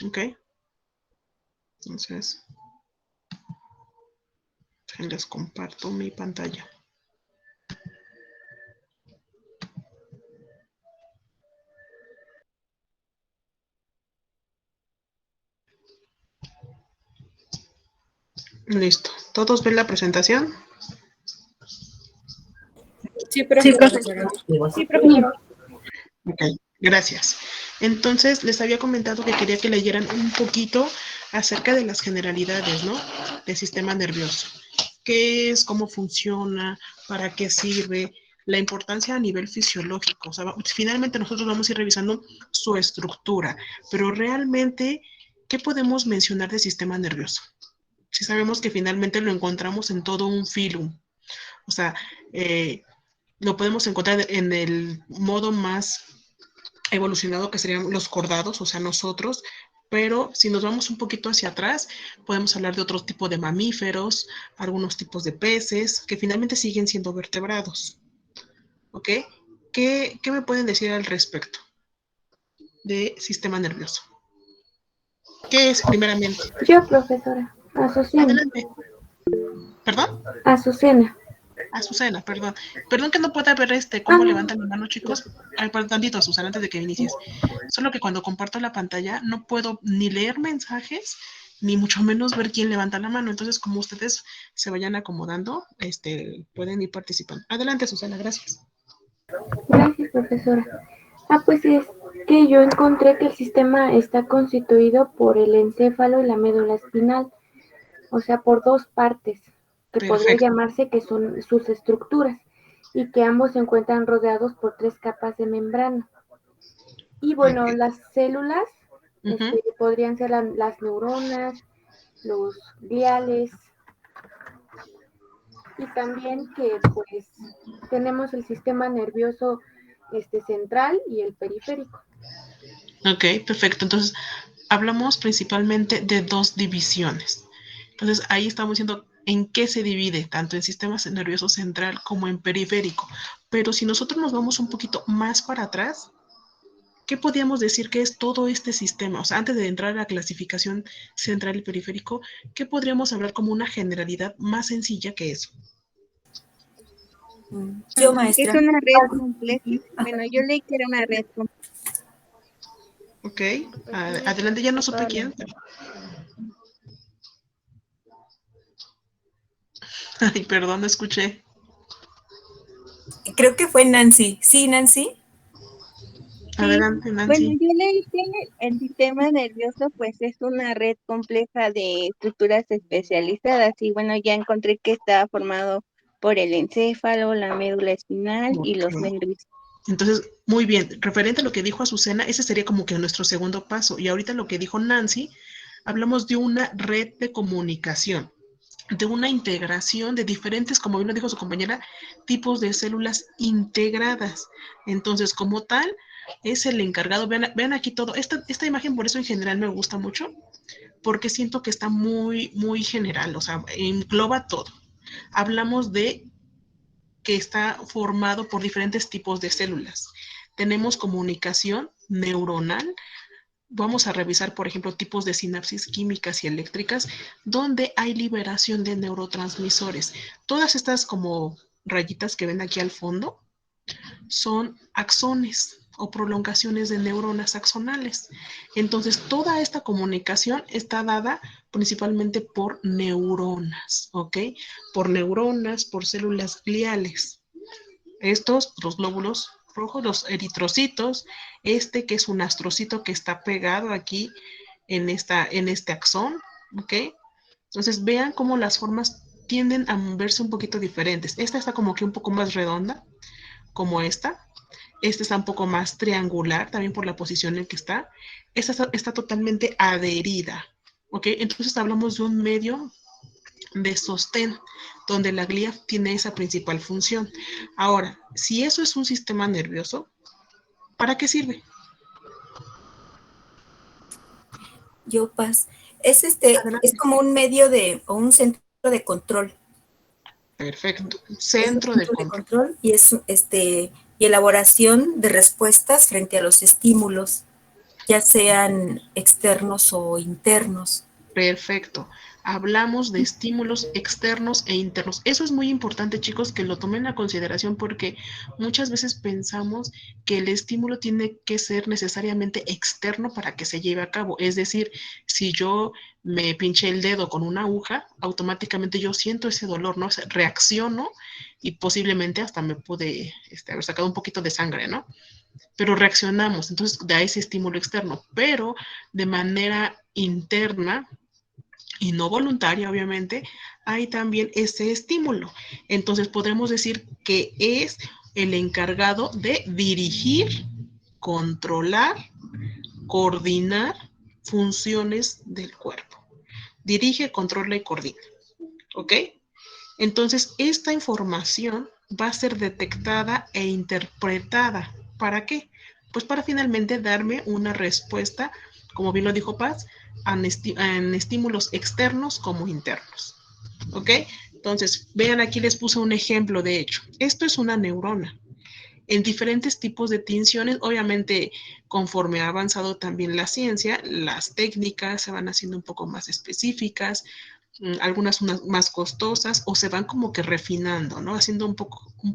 Ok. Entonces, les comparto mi pantalla. Listo. ¿Todos ven la presentación? Sí, Sí, profesora. profesora. Sí, profesora. Ok, gracias. Entonces, les había comentado que quería que leyeran un poquito acerca de las generalidades, ¿no? Del sistema nervioso. ¿Qué es? ¿Cómo funciona? ¿Para qué sirve? La importancia a nivel fisiológico. O sea, finalmente nosotros vamos a ir revisando su estructura, pero realmente, ¿qué podemos mencionar del sistema nervioso? Si sabemos que finalmente lo encontramos en todo un filum. O sea, lo podemos encontrar en el modo más evolucionado que serían los cordados, o sea, nosotros, pero si nos vamos un poquito hacia atrás, podemos hablar de otro tipo de mamíferos, algunos tipos de peces, que finalmente siguen siendo vertebrados. ¿Ok? ¿Qué me pueden decir al respecto de sistema nervioso? ¿Qué es primeramente? Yo, profesora. Azucena. Adelante. ¿Perdón? Azucena. Azucena, perdón. Perdón que no pueda ver cómo levantan la mano, chicos. Ay, perdón, tantito, Azucena, antes de que inicies. Solo que cuando comparto la pantalla no puedo ni leer mensajes, ni mucho menos ver quién levanta la mano. Entonces, como ustedes se vayan acomodando, pueden ir participando. Adelante, Azucena, gracias. Gracias, profesora. Pues es que yo encontré que el sistema está constituido por el encéfalo y la médula espinal, o sea, por dos partes, que podría Perfecto. llamarse que son sus estructuras, y que ambos se encuentran rodeados por 3 capas de membrana. Y bueno, Okay. las células Uh-huh. podrían ser las neuronas, los gliales, y también que pues tenemos el sistema nervioso central y el periférico. Ok, perfecto. Entonces, hablamos principalmente de dos divisiones. Entonces, ahí estamos viendo en qué se divide, tanto en sistema nervioso central como en periférico. Pero si nosotros nos vamos un poquito más para atrás, ¿qué podríamos decir que es todo este sistema? O sea, antes de entrar a la clasificación central y periférico, ¿qué podríamos hablar como una generalidad más sencilla que eso? Yo, Es maestra. una red compleja. Bueno, yo leí que era una red compleja. Ok, adelante, ya no supe quién. Ay, perdón, no escuché. Creo que fue Nancy. ¿Sí, Nancy? Sí, Adelante, bueno, Nancy. yo leí que el sistema nervioso pues es una red compleja de estructuras especializadas y bueno, ya encontré que está formado por el encéfalo, la médula espinal y Ok. los nervios. Entonces, muy bien, referente a lo que dijo Azucena, ese sería como que nuestro segundo paso. Y ahorita lo que dijo Nancy, hablamos de una red de comunicación, de una integración de diferentes, como bien lo dijo su compañera, tipos de células integradas. Entonces, como tal, es el encargado, vean aquí todo, esta imagen por eso en general me gusta mucho, porque siento que está muy, muy general, o sea, engloba todo. Hablamos de que está formado por diferentes tipos de células. Tenemos comunicación neuronal. Vamos a revisar, por ejemplo, tipos de sinapsis químicas y eléctricas, donde hay liberación de neurotransmisores. Todas estas como rayitas que ven aquí al fondo son axones o prolongaciones de neuronas axonales. Entonces, toda esta comunicación está dada principalmente por neuronas, ¿ok? Por neuronas, por células gliales. Estos, los glóbulos rojos, los eritrocitos, que es un astrocito que está pegado aquí en este axón, ¿ok? Entonces vean cómo las formas tienden a verse un poquito diferentes. Esta está como que un poco más redonda, como esta. Esta está un poco más triangular, también por la posición en que está. Esta está totalmente adherida, ¿ok? Entonces hablamos de un medio de sostén, donde la glía tiene esa principal función. Ahora, si eso es un sistema nervioso, ¿para qué sirve? Yo, Paz. Es Adelante. como un medio o un centro de control. Perfecto. Es un Centro de centro de control. control y elaboración de respuestas frente a los estímulos, ya sean externos o internos. Perfecto. Hablamos de estímulos externos e internos. Eso es muy importante, chicos, que lo tomen a consideración porque muchas veces pensamos que el estímulo tiene que ser necesariamente externo para que se lleve a cabo. Es decir, si yo me pinché el dedo con una aguja, automáticamente yo siento ese dolor, ¿no? O sea, reacciono y posiblemente hasta me pude haber sacado un poquito de sangre, ¿no? Pero reaccionamos, entonces da ese estímulo externo, pero de manera interna y no voluntaria, obviamente, hay también ese estímulo. Entonces podemos decir que es el encargado de dirigir, controlar, coordinar funciones del cuerpo. Dirige, controla y coordina. ¿Ok? Entonces, esta información va a ser detectada e interpretada. ¿Para qué? Pues para finalmente darme una respuesta, como bien lo dijo Paz, en estímulos externos como internos. ¿Ok? Entonces, vean, aquí les puse un ejemplo de hecho. Esto es una neurona. En diferentes tipos de tinciones, obviamente, conforme ha avanzado también la ciencia, las técnicas se van haciendo un poco más específicas, algunas unas más costosas o se van como que refinando, ¿no? Haciendo un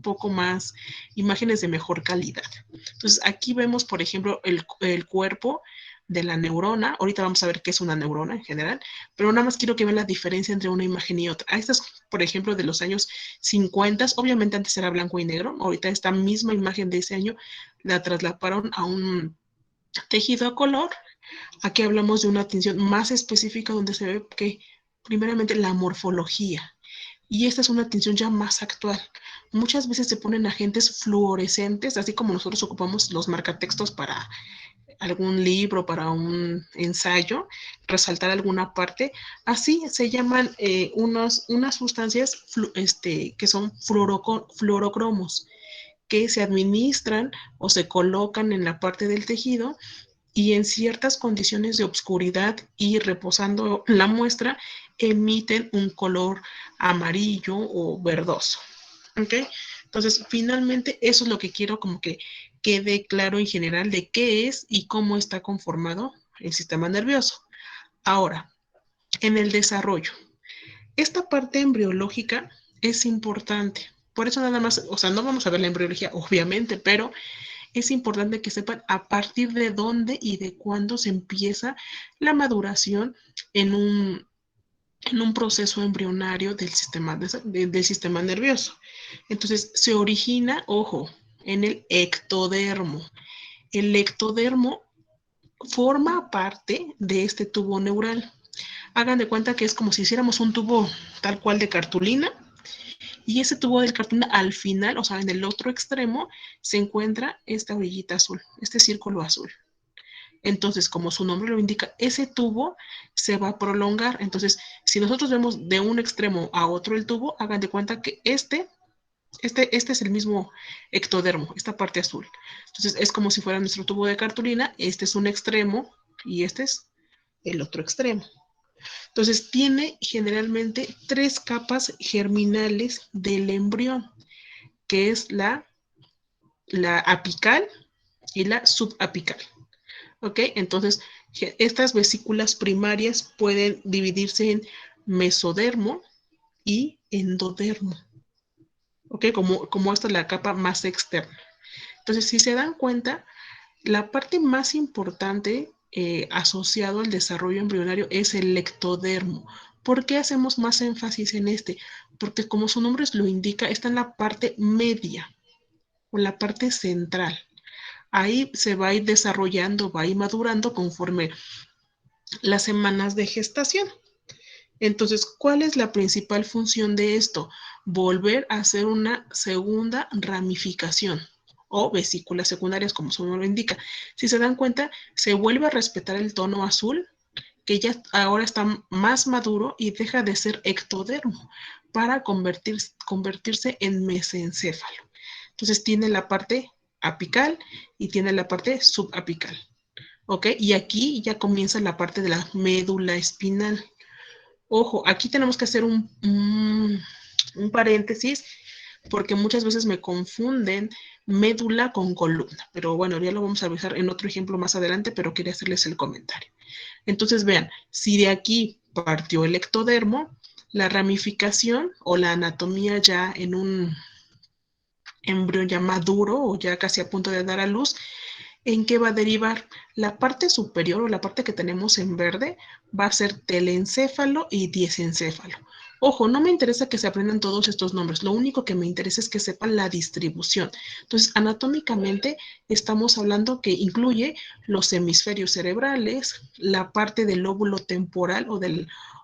poco más imágenes de mejor calidad. Entonces, aquí vemos, por ejemplo, el cuerpo de la neurona. Ahorita vamos a ver qué es una neurona en general, pero nada más quiero que vean la diferencia entre una imagen y otra. Esta es, por ejemplo, de los años 50, obviamente antes era blanco y negro, ahorita esta misma imagen de ese año la trasladaron a un tejido a color. Aquí hablamos de una atención más específica donde se ve que primeramente la morfología. Y esta es una atención ya más actual. Muchas veces se ponen agentes fluorescentes, así como nosotros ocupamos los marcatextos para algún libro, para un ensayo, resaltar alguna parte. Así se llaman unas sustancias que son fluorocromos, que se administran o se colocan en la parte del tejido y en ciertas condiciones de obscuridad y reposando la muestra emiten un color amarillo o verdoso. ¿Ok? Entonces, finalmente, eso es lo que quiero como que quede claro en general de qué es y cómo está conformado el sistema nervioso. Ahora, en el desarrollo, esta parte embriológica es importante. Por eso nada más, o sea, no vamos a ver la embriología, obviamente, pero es importante que sepan a partir de dónde y de cuándo se empieza la maduración en un proceso embrionario del sistema nervioso. Entonces, se origina, ojo, en el ectodermo. El ectodermo forma parte de este tubo neural. Hagan de cuenta que es como si hiciéramos un tubo tal cual de cartulina, y ese tubo de cartulina al final, o sea, en el otro extremo, se encuentra esta orillita azul, este círculo azul. Entonces, como su nombre lo indica, ese tubo se va a prolongar. Entonces, si nosotros vemos de un extremo a otro el tubo, hagan de cuenta que este es el mismo ectodermo, esta parte azul. Entonces, es como si fuera nuestro tubo de cartulina, este es un extremo y este es el otro extremo. Entonces, tiene generalmente 3 capas germinales del embrión, que es la apical y la subapical. ¿Ok? Entonces, estas vesículas primarias pueden dividirse en mesodermo y endodermo. ¿Ok? Como esta es la capa más externa. Entonces, si se dan cuenta, la parte más importante asociado al desarrollo embrionario es el ectodermo. ¿Por qué hacemos más énfasis en este? Porque como su nombre lo indica, está en la parte media o la parte central. Ahí se va a ir desarrollando, va a ir madurando conforme las semanas de gestación. Entonces, ¿cuál es la principal función de esto? Volver a hacer una segunda ramificación o vesículas secundarias, como su nombre lo indica. Si se dan cuenta, se vuelve a respetar el tono azul, que ya ahora está más maduro y deja de ser ectodermo para convertirse en mesencéfalo. Entonces, tiene la parte apical y tiene la parte subapical. ¿Ok? Y aquí ya comienza la parte de la médula espinal. Ojo, aquí tenemos que hacer un paréntesis porque muchas veces me confunden médula con columna. Pero bueno, ya lo vamos a ver en otro ejemplo más adelante, pero quería hacerles el comentario. Entonces vean, si de aquí partió el ectodermo, la ramificación o la anatomía ya en un embrión ya maduro o ya casi a punto de dar a luz, ¿en qué va a derivar? La parte superior o la parte que tenemos en verde va a ser telencéfalo y diencéfalo. Ojo, no me interesa que se aprendan todos estos nombres, lo único que me interesa es que sepan la distribución. Entonces, anatómicamente estamos hablando que incluye los hemisferios cerebrales, la parte del lóbulo temporal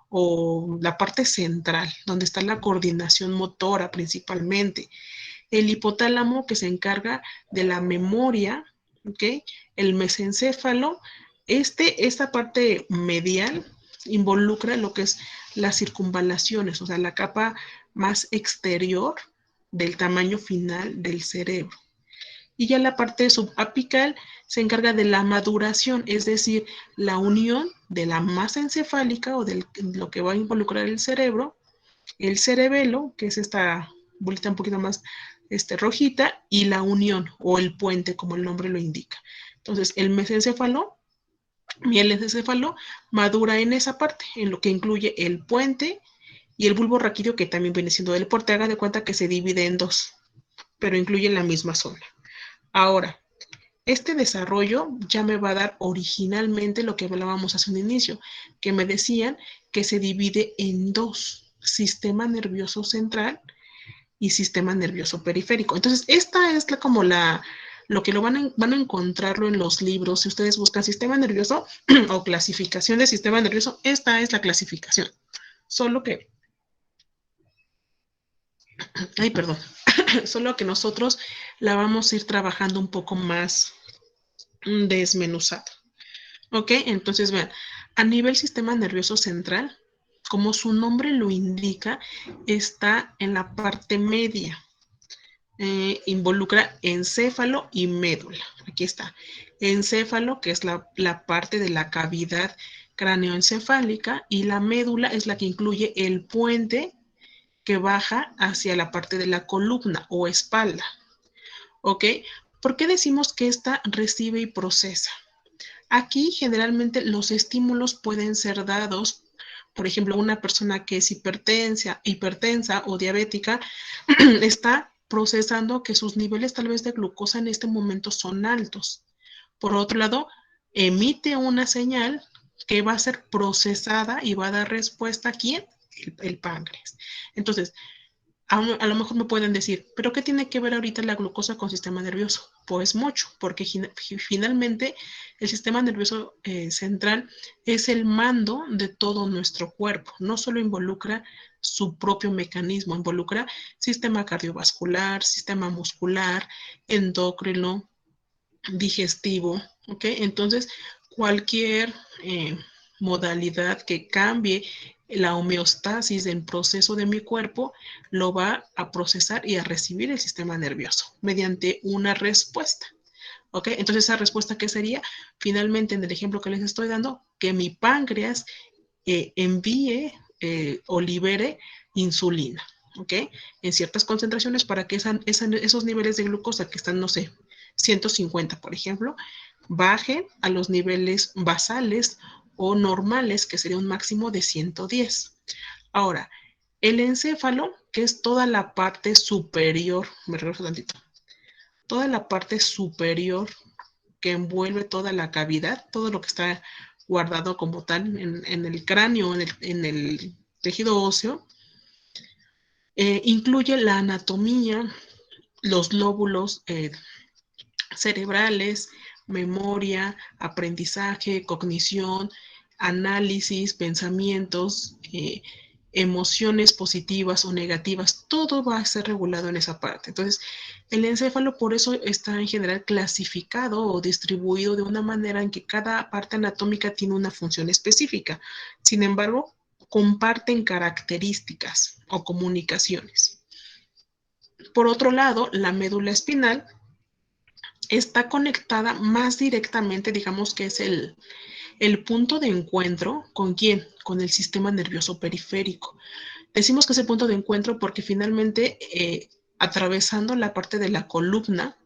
o la parte central, donde está la coordinación motora principalmente, el hipotálamo que se encarga de la memoria, ¿ok? El mesencéfalo, esta parte medial involucra lo que es las circunvalaciones, o sea, la capa más exterior del tamaño final del cerebro. Y ya la parte subapical se encarga de la maduración, es decir, la unión de la masa encefálica o de lo que va a involucrar el cerebro, el cerebelo, que es esta bolita un poquito más rojita, y la unión o el puente, como el nombre lo indica. Entonces, el mesencéfalo, mielencéfalo, madura en esa parte, en lo que incluye el puente y el bulbo raquídeo, que también viene siendo del porte. Haga de cuenta que se divide en dos, pero incluye la misma zona. Ahora, este desarrollo ya me va a dar originalmente lo que hablábamos hace un inicio, que me decían que se divide en dos, sistema nervioso central y sistema nervioso periférico. Entonces, esta es lo que van a encontrarlo en los libros. Si ustedes buscan sistema nervioso o clasificación de sistema nervioso, esta es la clasificación. Solo que, ay, perdón, solo que nosotros la vamos a ir trabajando un poco más desmenuzada. ¿Ok? Entonces, vean, a nivel sistema nervioso central, como su nombre lo indica, está en la parte media. Involucra encéfalo y médula. Aquí está. Encéfalo, que es la parte de la cavidad cráneoencefálica, y la médula es la que incluye el puente que baja hacia la parte de la columna o espalda. ¿Ok? ¿Por qué decimos que esta recibe y procesa? Aquí generalmente los estímulos pueden ser dados, por ejemplo, una persona que es hipertensa o diabética está procesando que sus niveles tal vez de glucosa en este momento son altos. Por otro lado, emite una señal que va a ser procesada y va a dar respuesta a quién? El páncreas. Entonces, a lo mejor me pueden decir, ¿pero qué tiene que ver ahorita la glucosa con sistema nervioso? Pues mucho, porque finalmente el sistema nervioso central es el mando de todo nuestro cuerpo. No solo involucra su propio mecanismo, involucra sistema cardiovascular, sistema muscular, endocrino, digestivo, ¿ok? Entonces, cualquier modalidad que cambie la homeostasis del proceso de mi cuerpo lo va a procesar y a recibir el sistema nervioso mediante una respuesta. ¿Ok? Entonces, ¿esa respuesta qué sería? Finalmente, en el ejemplo que les estoy dando, que mi páncreas envíe o libere insulina, ¿ok? En ciertas concentraciones para que esos niveles de glucosa que están, no sé, 150, por ejemplo, bajen a los niveles basales o normales, que sería un máximo de 110. Ahora, el encéfalo, que es toda la parte superior, me regreso tantito, toda la parte superior que envuelve toda la cavidad, todo lo que está guardado como tal en el cráneo, en el tejido óseo, incluye la anatomía, los lóbulos cerebrales, memoria, aprendizaje, cognición, análisis, pensamientos, emociones positivas o negativas, todo va a ser regulado en esa parte. Entonces, el encéfalo por eso está en general clasificado o distribuido de una manera en que cada parte anatómica tiene una función específica. Sin embargo, comparten características o comunicaciones. Por otro lado, la médula espinal está conectada más directamente, digamos que es el punto de encuentro, ¿con quién? Con el sistema nervioso periférico. Decimos que es el punto de encuentro porque finalmente atravesando la parte de la columna,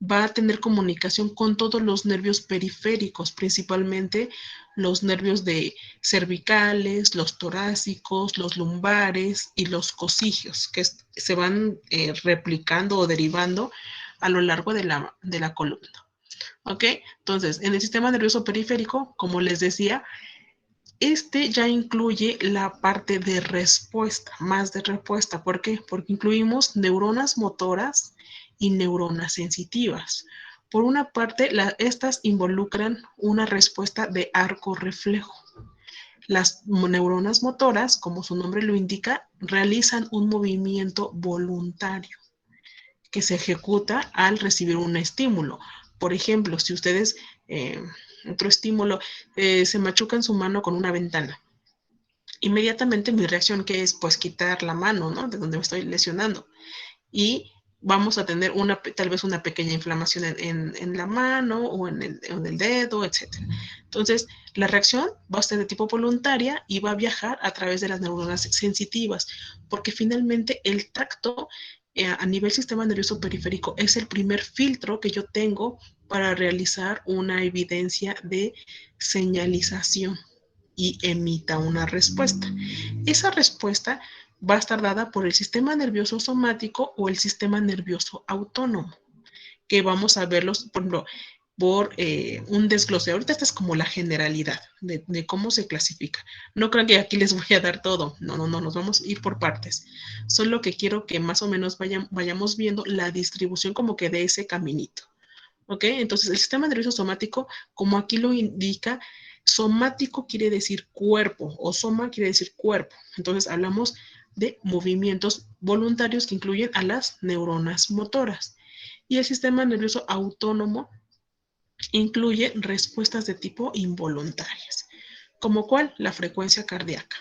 va a tener comunicación con todos los nervios periféricos, principalmente los nervios de cervicales, los torácicos, los lumbares y los cocigios, que se van replicando o derivando a lo largo de la columna. ¿Ok? Entonces, en el sistema nervioso periférico, como les decía, este ya incluye la parte de respuesta, más de respuesta. ¿Por qué? Porque incluimos neuronas motoras y neuronas sensitivas. Por una parte, estas involucran una respuesta de arco reflejo. Las neuronas motoras, como su nombre lo indica, realizan un movimiento voluntario que se ejecuta al recibir un estímulo. Por ejemplo, si ustedes, otro estímulo, se machucan su mano con una ventana, inmediatamente mi reacción que es pues quitar la mano, ¿no? De donde me estoy lesionando. Y vamos a tener tal vez una pequeña inflamación en la mano o en el dedo, etc. Entonces, la reacción va a ser de tipo voluntaria y va a viajar a través de las neuronas sensitivas, porque finalmente el tacto a nivel sistema nervioso periférico es el primer filtro que yo tengo para realizar una evidencia de señalización y emita una respuesta. Esa respuesta va a estar dada por el sistema nervioso somático o el sistema nervioso autónomo, que vamos a verlos, por ejemplo, por un desglose. Ahorita esta es como la generalidad de cómo se clasifica. No crean que aquí les voy a dar todo. No, nos vamos a ir por partes. Solo que quiero que más o menos vayamos viendo la distribución como que de ese caminito. ¿Ok? Entonces, el sistema nervioso somático, como aquí lo indica, somático quiere decir cuerpo, o soma quiere decir cuerpo. Entonces, hablamos de movimientos voluntarios que incluyen a las neuronas motoras. Y el sistema nervioso autónomo incluye respuestas de tipo involuntarias, como cuál, la frecuencia cardíaca.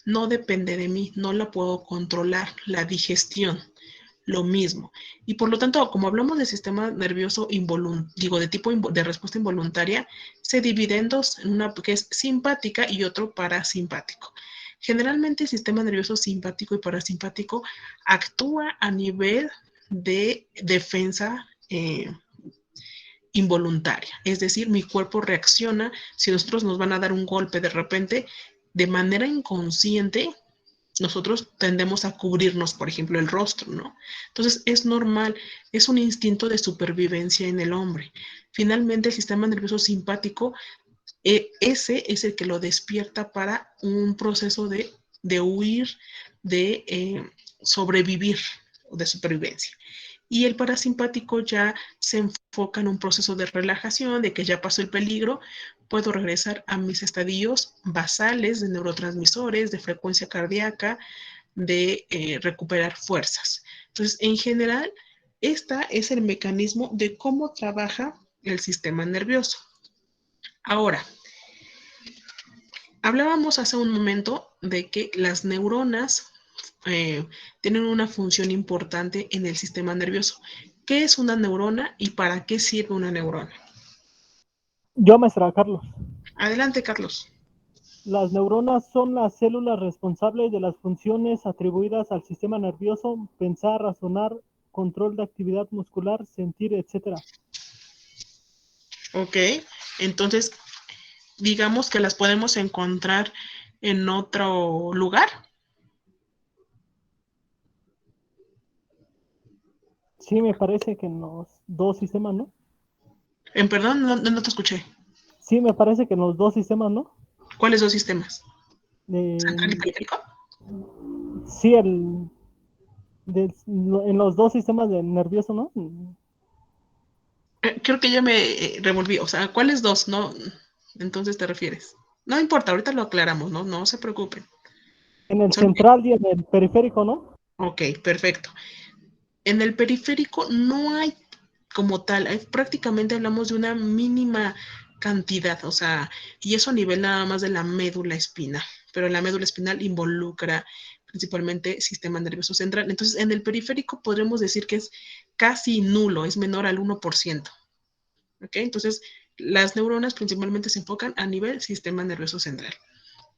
No depende de mí, no la puedo controlar, la digestión, lo mismo. Y por lo tanto, como hablamos del sistema nervioso de tipo de respuesta involuntaria, se divide en dos, una que es simpática y otro parasimpático. Generalmente el sistema nervioso simpático y parasimpático actúa a nivel de defensa involuntaria, es decir, mi cuerpo reacciona, si nosotros nos van a dar un golpe de repente, de manera inconsciente, nosotros tendemos a cubrirnos, por ejemplo, el rostro, ¿no? Entonces es normal, es un instinto de supervivencia en el hombre. Finalmente, el sistema nervioso simpático, ese es el que lo despierta para un proceso de huir, de sobrevivir, de supervivencia. Y el parasimpático ya se enfoca en un proceso de relajación, de que ya pasó el peligro, puedo regresar a mis estadios basales de neurotransmisores, de frecuencia cardíaca, de recuperar fuerzas. Entonces, en general, este es el mecanismo de cómo trabaja el sistema nervioso. Ahora, hablábamos hace un momento de que las neuronas tienen una función importante en el sistema nervioso. ¿Qué es una neurona y para qué sirve una neurona? Yo, maestra Carlos. Adelante, Carlos. Las neuronas son las células responsables de las funciones atribuidas al sistema nervioso: pensar, razonar, control de actividad muscular, sentir, etc. Ok, entonces digamos que las podemos encontrar en otro lugar. Sí, me parece que en los dos sistemas, ¿no? Perdón, no te escuché. Sí, me parece que en los dos sistemas, ¿no? ¿Cuáles dos sistemas? ¿Central y periférico? Sí, en los dos sistemas del nervioso, ¿no? Creo que ya me revolví. O sea, ¿cuáles dos? No, entonces te refieres. No importa, ahorita lo aclaramos, ¿no? No se preocupen. En el central y en el periférico, ¿no? Ok, perfecto. En el periférico no hay como tal, prácticamente hablamos de una mínima cantidad, o sea, y eso a nivel nada más de la médula espinal, pero la médula espinal involucra principalmente sistema nervioso central. Entonces, en el periférico podremos decir que es casi nulo, es menor al 1%. ¿Ok? Entonces, las neuronas principalmente se enfocan a nivel sistema nervioso central.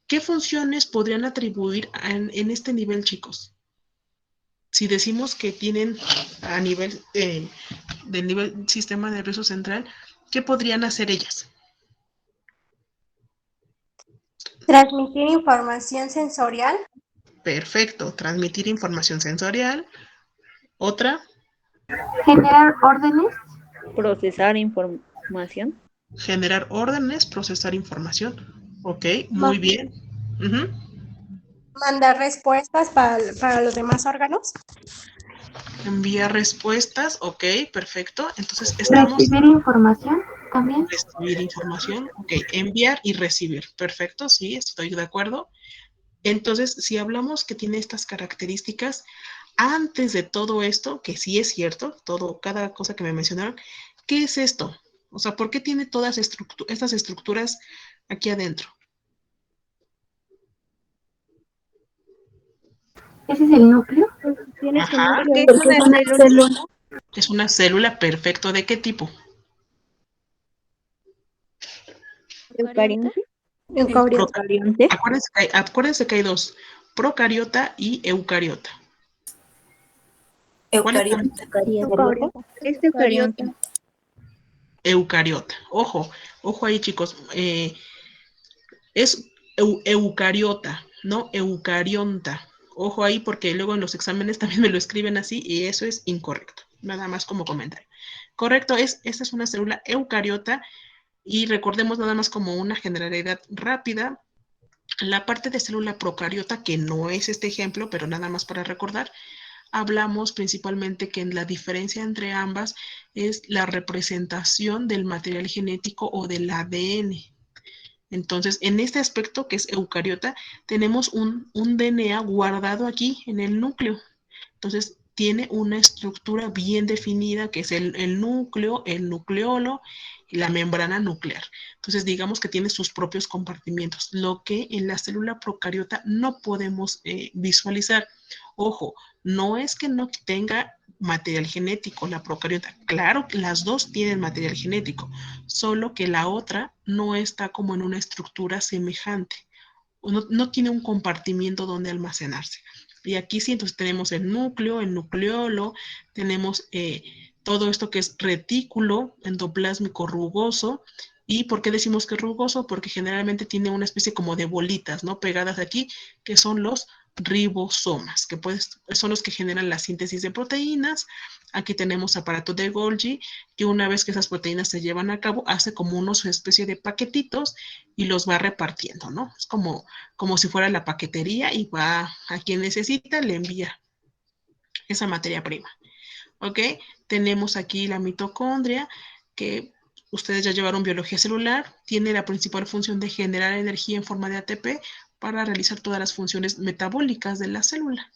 ¿Qué funciones podrían atribuir en este nivel, chicos? Si decimos que tienen a nivel del nivel sistema nervioso central, ¿qué podrían hacer ellas? Transmitir información sensorial. Perfecto, transmitir información sensorial. Otra, Generar órdenes. Procesar información. generar órdenes, procesar información. Ok, muy Más- bien. Ujú. Mandar respuestas para los demás órganos. Enviar respuestas, ok, perfecto. Entonces estamos Recibir información también. recibir información, ok, enviar y recibir, perfecto, sí, estoy de acuerdo. Entonces, si hablamos que tiene estas características, antes de todo esto, que sí es cierto, todo, cada cosa que me mencionaron, ¿qué es esto? O sea, ¿por qué tiene todas estas estructuras aquí adentro? Ese es el núcleo. Tiene su Ajá, Porque núcleo. es una célula. es una célula, perfecto, ¿de qué tipo? Eucarionte. Eucarionte. Eucarionte. Acuérdense que hay dos, procariota y eucariota. ¿Cuál es la Eucariota. Eucariota. Es eucarionte. eucariota? Ojo ahí, chicos. Es eucariota, no eucarionta. Ojo ahí porque luego en los exámenes también me lo escriben así y eso es incorrecto. Nada más como comentario. Correcto, esta es una célula eucariota y recordemos nada más como una generalidad rápida. La parte de célula procariota, que no es este ejemplo, pero nada más para recordar, hablamos principalmente que en la diferencia entre ambas es la representación del material genético o del ADN. Entonces, en este aspecto que es eucariota, tenemos un DNA guardado aquí en el núcleo. Entonces, tiene una estructura bien definida que es el núcleo, el nucleolo y la membrana nuclear. Entonces, digamos que tiene sus propios compartimientos, lo que en la célula procariota no podemos visualizar. Ojo, no es que no tenga material genético la procariota. Claro que las dos tienen material genético, solo que la otra no está como en una estructura semejante. No tiene un compartimiento donde almacenarse. Y aquí sí, entonces tenemos el núcleo, el nucleolo, tenemos todo esto que es retículo endoplásmico rugoso. ¿Y por qué decimos que es rugoso? Porque generalmente tiene una especie como de bolitas, ¿no? Pegadas aquí, que son los ribosomas, que son los que generan la síntesis de proteínas. Aquí tenemos aparato de Golgi, que una vez que esas proteínas se llevan a cabo, hace como unos especie de paquetitos y los va repartiendo, ¿no? Es como si fuera la paquetería y va a quien necesita, le envía esa materia prima. ¿Ok? Tenemos aquí la mitocondria, que ustedes ya llevaron biología celular, tiene la principal función de generar energía en forma de ATP para realizar todas las funciones metabólicas de la célula.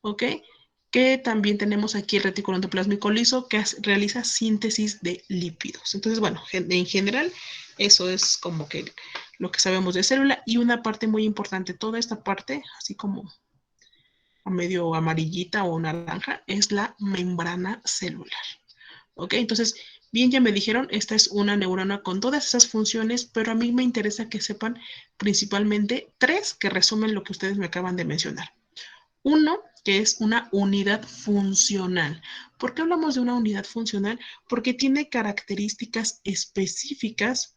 ¿Ok? Que también tenemos aquí el retículo endoplásmico liso que realiza síntesis de lípidos. Entonces, bueno, en general, eso es como que lo que sabemos de célula y una parte muy importante, toda esta parte, así como a medio amarillita o naranja, es la membrana celular. ¿Ok? Entonces, bien, ya me dijeron, esta es una neurona con todas esas funciones, pero a mí me interesa que sepan principalmente tres que resumen lo que ustedes me acaban de mencionar. Uno, que es una unidad funcional. ¿Por qué hablamos de una unidad funcional? Porque tiene características específicas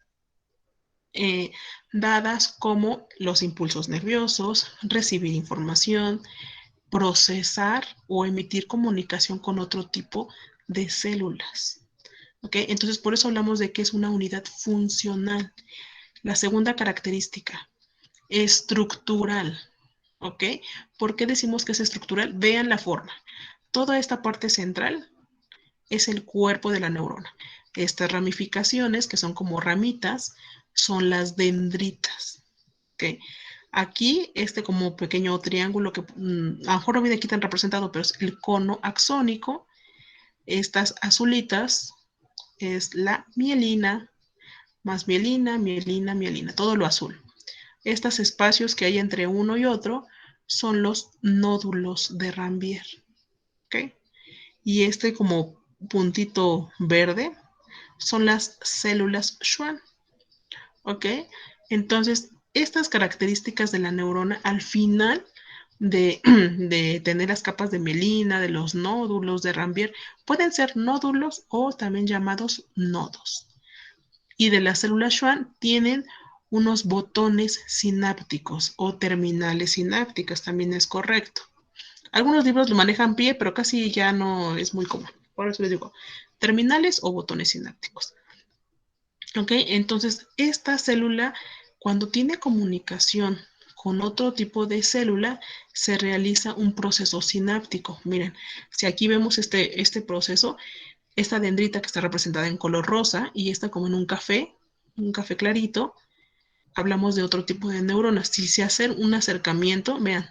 dadas como los impulsos nerviosos, recibir información, procesar o emitir comunicación con otro tipo de células. ¿Ok? Entonces, por eso hablamos de que es una unidad funcional. La segunda característica, estructural. ¿Ok? ¿Por qué decimos que es estructural? Vean la forma. Toda esta parte central es el cuerpo de la neurona. Estas ramificaciones, que son como ramitas, son las dendritas. ¿Ok? Aquí, este como pequeño triángulo que a lo mejor no viene aquí tan representado, pero es el cono axónico. Estas azulitas es la mielina, más mielina, mielina, mielina, todo lo azul. Estos espacios que hay entre uno y otro son los nódulos de Ranvier. ¿Ok? Y este como puntito verde son las células Schwann. ¿Ok? Entonces, estas características de la neurona al final de, de tener las capas de mielina, de los nódulos, de Ranvier, pueden ser nódulos o también llamados nodos. Y de las células Schwann tienen unos botones sinápticos o terminales sinápticas, también es correcto. Algunos libros lo manejan pie, pero casi ya no es muy común. Por eso les digo, terminales o botones sinápticos. ¿Ok? Entonces, esta célula, cuando tiene comunicación con otro tipo de célula, se realiza un proceso sináptico. Miren, si aquí vemos este proceso, esta dendrita que está representada en color rosa y esta como en un café clarito, hablamos de otro tipo de neuronas. Si se hace un acercamiento, vean,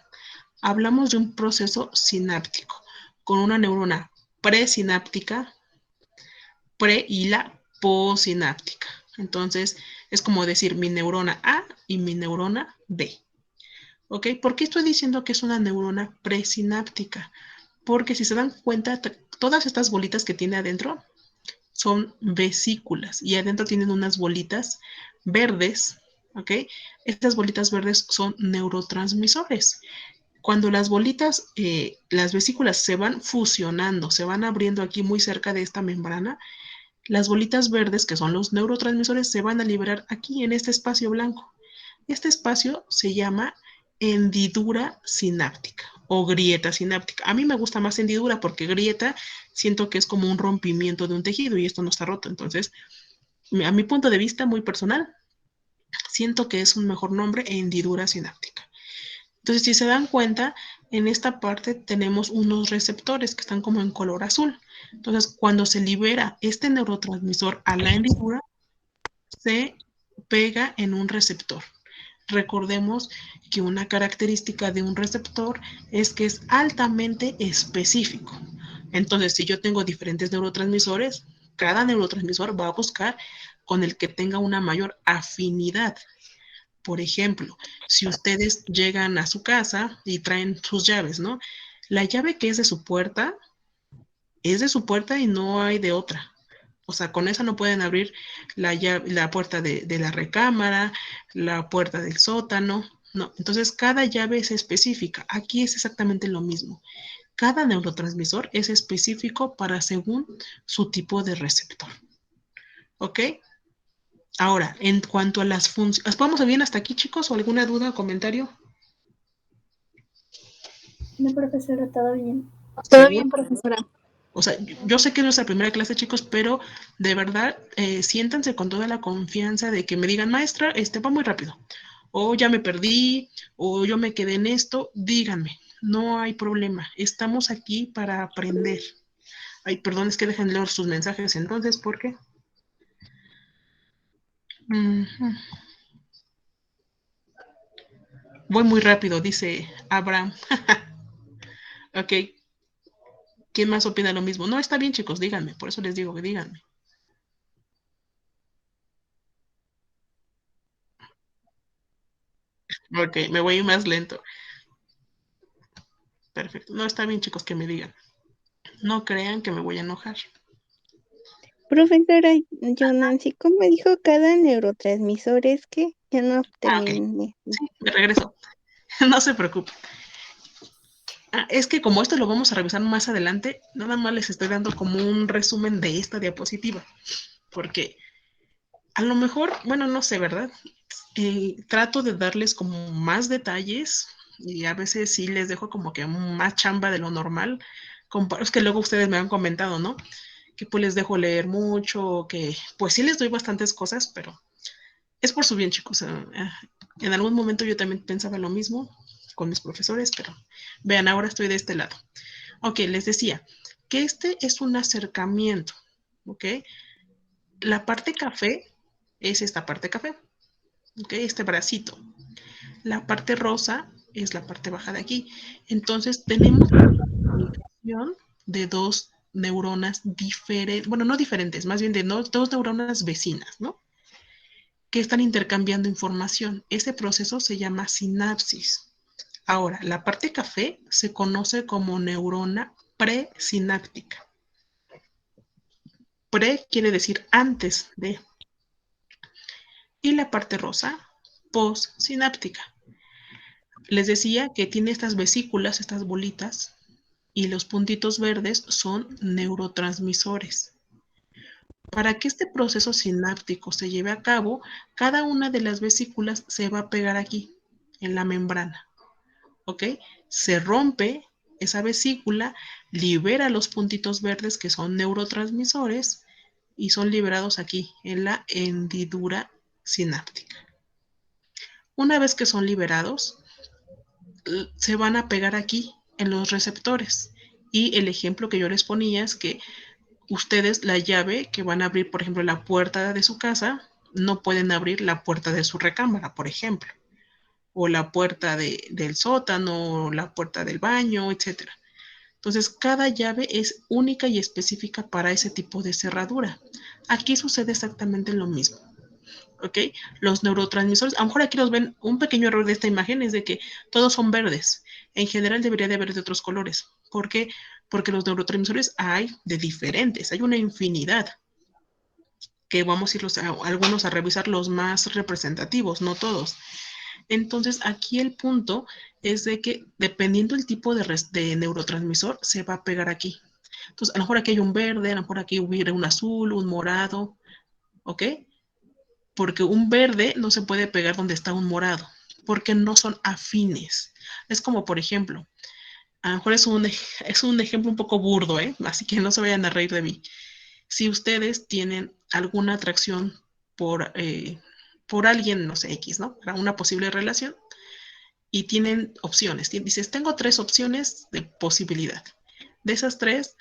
hablamos de un proceso sináptico con una neurona presináptica, y la posináptica. Entonces, es como decir mi neurona A y mi neurona B. ¿Ok? ¿Por qué estoy diciendo que es una neurona presináptica? Porque si se dan cuenta, todas estas bolitas que tiene adentro son vesículas y adentro tienen unas bolitas verdes, ¿ok? Estas bolitas verdes son neurotransmisores. Cuando las bolitas, las vesículas se van fusionando, se van abriendo aquí muy cerca de esta membrana, las bolitas verdes, que son los neurotransmisores, se van a liberar aquí en este espacio blanco. Este espacio se llama hendidura sináptica o grieta sináptica. A mí me gusta más hendidura porque grieta siento que es como un rompimiento de un tejido y esto no está roto. Entonces, a mi punto de vista muy personal, siento que es un mejor nombre hendidura sináptica. Entonces, si se dan cuenta, en esta parte tenemos unos receptores que están como en color azul. Entonces, cuando se libera este neurotransmisor a la hendidura, se pega en un receptor. Recordemos que una característica de un receptor es que es altamente específico. Entonces, si yo tengo diferentes neurotransmisores, cada neurotransmisor va a buscar con el que tenga una mayor afinidad. Por ejemplo, si ustedes llegan a su casa y traen sus llaves, ¿no? La llave que es de su puerta y no hay de otra. O sea, con esa no pueden abrir la puerta de la recámara, la puerta del sótano. No, entonces cada llave es específica. Aquí es exactamente lo mismo. Cada neurotransmisor es específico para según su tipo de receptor. ¿Ok? Ahora, en cuanto a las funciones, ¿vamos bien hasta aquí, chicos? ¿O alguna duda o comentario? No, profesora, todo bien. Todo ¿Seguro? bien, profesora. O sea, yo sé que es nuestra primera clase, chicos, pero de verdad, siéntanse con toda la confianza de que me digan, maestra, va muy rápido. O ya me perdí, o yo me quedé en esto, díganme, no hay problema. Estamos aquí para aprender. Ay, perdón, es que dejen leer sus mensajes entonces, ¿por qué? Voy muy rápido, dice Abraham. Ok, ¿quién más opina lo mismo? No, está bien, chicos, díganme, por eso les digo que díganme. Ok, me voy más lento. Perfecto. No, está bien, chicos, que me digan. No crean que me voy a enojar. Profesora Nancy, ¿cómo dijo cada neurotransmisor? Es que ya no Ok, terminé. sí, me regreso. No se preocupen. Es que como esto lo vamos a revisar más adelante, nada más les estoy dando como un resumen de esta diapositiva. Porque a lo mejor, bueno, no sé, ¿verdad? Trato de darles como más detalles y a veces sí les dejo como que más chamba de lo normal. Es que luego ustedes me han comentado, ¿no? Que pues les dejo leer mucho, que pues sí les doy bastantes cosas, pero es por su bien, chicos. En algún momento yo también pensaba lo mismo con mis profesores, pero vean, ahora estoy de este lado. Ok, les decía que este es un acercamiento, ¿ok? La parte café es esta parte café, ¿ok? Este bracito. La parte rosa es la parte baja de aquí. Entonces tenemos comunicación de dos neuronas diferentes, bueno, no diferentes, más bien de dos neuronas vecinas, ¿no? Que están intercambiando información. Ese proceso se llama sinapsis. Ahora, la parte café se conoce como neurona presináptica. Pre quiere decir antes de. Y la parte rosa, postsináptica. Les decía que tiene estas vesículas, estas bolitas, y los puntitos verdes son neurotransmisores. Para que este proceso sináptico se lleve a cabo, cada una de las vesículas se va a pegar aquí, en la membrana. ¿Ok? Se rompe esa vesícula, libera los puntitos verdes que son neurotransmisores y son liberados aquí, en la hendidura sináptica. Una vez que son liberados, se van a pegar aquí, en los receptores. Y el ejemplo que yo les ponía es que ustedes la llave que van a abrir, por ejemplo, la puerta de su casa, no pueden abrir la puerta de su recámara, por ejemplo, o la puerta del sótano, o la puerta del baño, etcétera. Entonces, cada llave es única y específica para ese tipo de cerradura. Aquí sucede exactamente lo mismo. ¿Ok? Los neurotransmisores, a lo mejor aquí los ven, un pequeño error de esta imagen es de que todos son verdes. En general debería de haber de otros colores. ¿Por qué? Porque los neurotransmisores hay de diferentes, hay una infinidad que vamos a irlos algunos a revisar los más representativos, no todos. Entonces, aquí el punto es de que dependiendo del tipo de neurotransmisor, se va a pegar aquí. Entonces, a lo mejor aquí hay un verde, a lo mejor aquí hubiera un azul, un morado, ¿ok? Porque un verde no se puede pegar donde está un morado, porque no son afines. Es como, por ejemplo, a lo mejor es un ejemplo un poco burdo, ¿eh? Así que no se vayan a reír de mí. Si ustedes tienen alguna atracción por alguien, no sé, X, ¿no? Para una posible relación, y tienen opciones. Dices, tengo 3 opciones de posibilidad. De esas 3,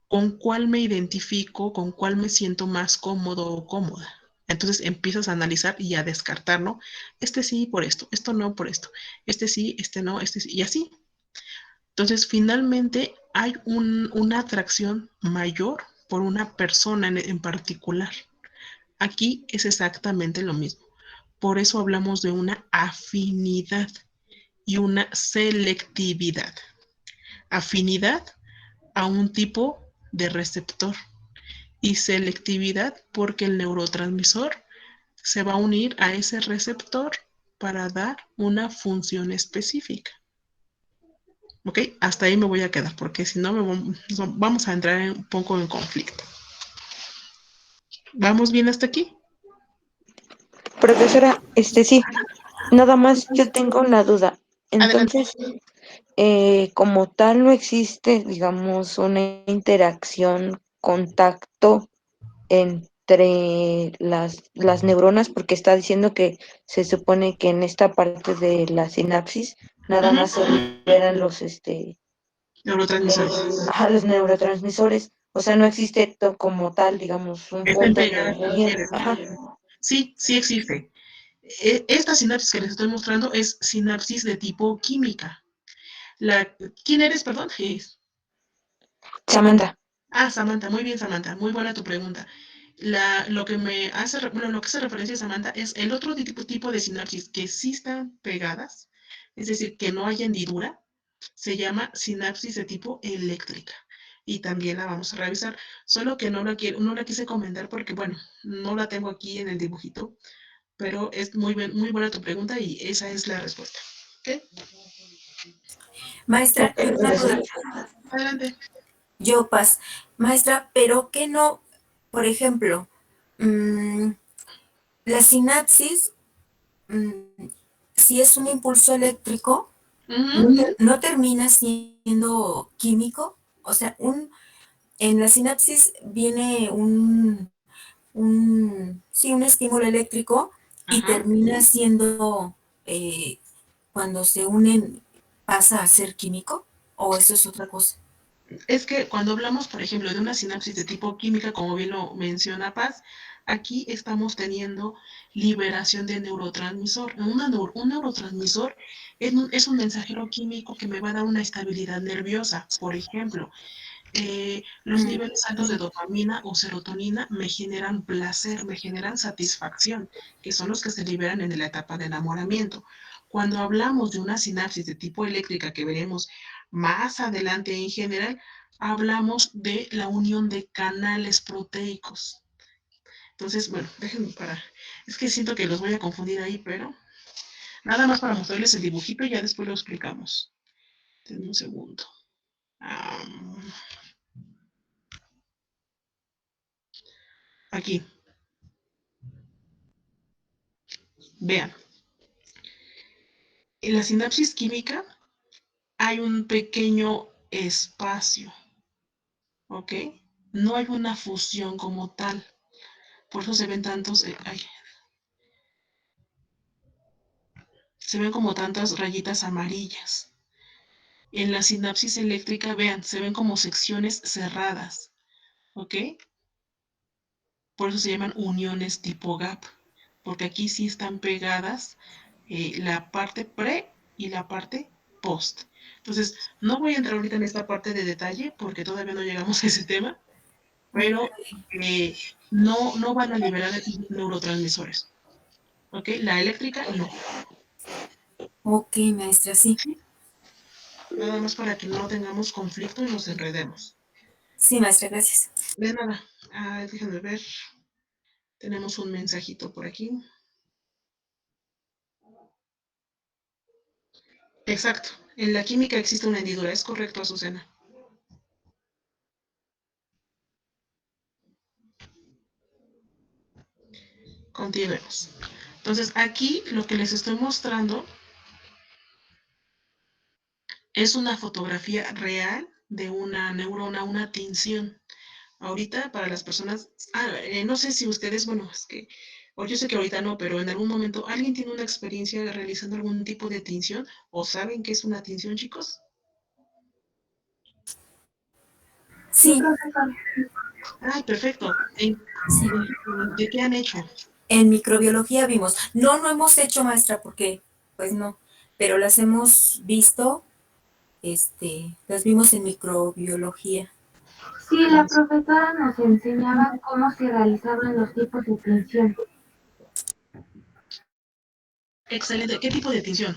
¿con cuál me identifico? ¿Con cuál me siento más cómodo o cómoda? Entonces empiezas a analizar y a descartar, ¿no? Este sí por esto no por esto, este sí, este no, este sí, y así. Entonces finalmente hay una atracción mayor por una persona en particular. Aquí es exactamente lo mismo. Por eso hablamos de una afinidad y una selectividad. Afinidad a un tipo de receptor y selectividad porque el neurotransmisor se va a unir a ese receptor para dar una función específica. ¿Ok? Hasta ahí me voy a quedar porque si no vamos a entrar un poco en conflicto. ¿Vamos bien hasta aquí? Profesora, sí, nada más yo tengo la duda. Adelante. Entonces, como tal, no existe, digamos, una interacción, contacto entre las neuronas, porque está diciendo que se supone que en esta parte de la sinapsis nada más se liberan Neurotransmisores. los neurotransmisores. O sea, no existe como tal, digamos, un Estén punto de pegadas, unión. ¿quieres? Ajá. Sí, sí existe. Esta sinapsis que les estoy mostrando es sinapsis de tipo química. ¿Quién eres, perdón? Samantha. Samantha, muy bien, Samantha, muy buena tu pregunta. Lo que me hace, bueno, lo que hace referencia a Samantha es el otro tipo de sinapsis que sí están pegadas, es decir, que no hay hendidura, se llama sinapsis de tipo eléctrica. Y también la vamos a revisar, solo que no la quise comentar porque, bueno, no la tengo aquí en el dibujito, pero es muy buena tu pregunta y esa es la respuesta. ¿Ok? Maestra, Ok, y una duda. Adelante. Yo, Paz. Maestra, pero que no, por ejemplo, mm, la sinapsis, mm, si es un impulso eléctrico, Ujú. no termina siendo químico. O sea, en la sinapsis viene sí, un estímulo eléctrico y Ajá. termina siendo, eh, cuando se unen, pasa a ser químico, o eso es otra cosa. Es que cuando hablamos, por ejemplo, de una sinapsis de tipo química, como bien lo menciona Paz, aquí estamos teniendo liberación de neurotransmisor. Un neurotransmisor es un mensajero químico que me va a dar una estabilidad nerviosa. Por ejemplo, los niveles altos de dopamina o serotonina me generan placer, me generan satisfacción, que son los que se liberan en la etapa de enamoramiento. Cuando hablamos de una sinapsis de tipo eléctrica que veremos más adelante en general, hablamos de la unión de canales proteicos. Entonces, bueno, déjenme parar. Es que siento que los voy a confundir ahí, pero Nada más para mostrarles el dibujito y ya después lo explicamos. Denme un segundo. Aquí. Vean. En la sinapsis química hay un pequeño espacio, ¿ok? No hay una fusión como tal. Por eso se ven tantos, se ven como tantas rayitas amarillas. En la sinapsis eléctrica, vean, se ven como secciones cerradas, ¿ok? Por eso se llaman uniones tipo gap, porque aquí sí están pegadas la parte pre y la parte post. Entonces, no voy a entrar ahorita en esta parte de detalle porque todavía no llegamos a ese tema, pero no van a liberar neurotransmisores. ¿Ok? La eléctrica no. Ok, maestra, sí. Nada más para que no tengamos conflicto y nos enredemos. Sí, maestra, gracias. De nada. Déjenme ver. Tenemos un mensajito por aquí. Exacto. En la química existe una hendidura. Es correcto, Azucena. Continuemos. Entonces, aquí lo que les estoy mostrando es una fotografía real de una neurona, una tinción. Ahorita, para las personas, no sé si ustedes, bueno, es que, o yo sé que ahorita no, pero en algún momento, ¿alguien tiene una experiencia realizando algún tipo de tinción? ¿O saben qué es una tinción, chicos? Sí, Ay, perfecto. sí. ¿De qué han hecho? En microbiología vimos. No, no hemos hecho, maestra, porque, pues no, pero las hemos visto, las vimos en microbiología. Sí, la profesora nos enseñaba cómo se realizaban los tipos de tinción. Excelente. ¿Qué tipo de tinción?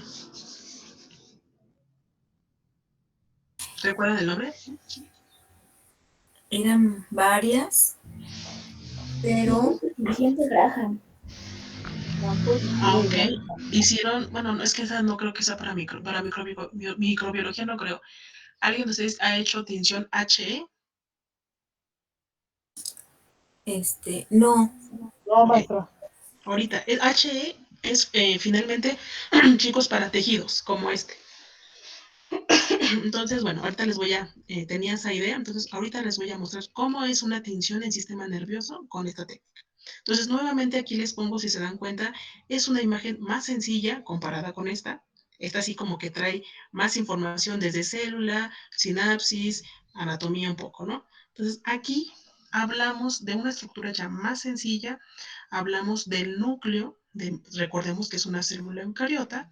¿Recuerdan el nombre? Eran varias, pero Tinción de Graham. Ok. Hicieron, bueno, no, es que esa no creo que sea para, microbiología, no creo. ¿Alguien de ustedes ha hecho tinción HE? no. No, Ok. maestra. Ahorita, el HE es finalmente, chicos, para tejidos, como este. Entonces, bueno, ahorita les voy a, tenía esa idea, entonces ahorita les voy a mostrar cómo es una tinción en sistema nervioso con esta técnica. Entonces, nuevamente aquí les pongo, si se dan cuenta, es una imagen más sencilla comparada con esta. Esta sí como que trae más información desde célula, sinapsis, anatomía un poco, ¿no? Entonces, aquí hablamos de una estructura ya más sencilla, hablamos del núcleo, recordemos que es una célula eucariota,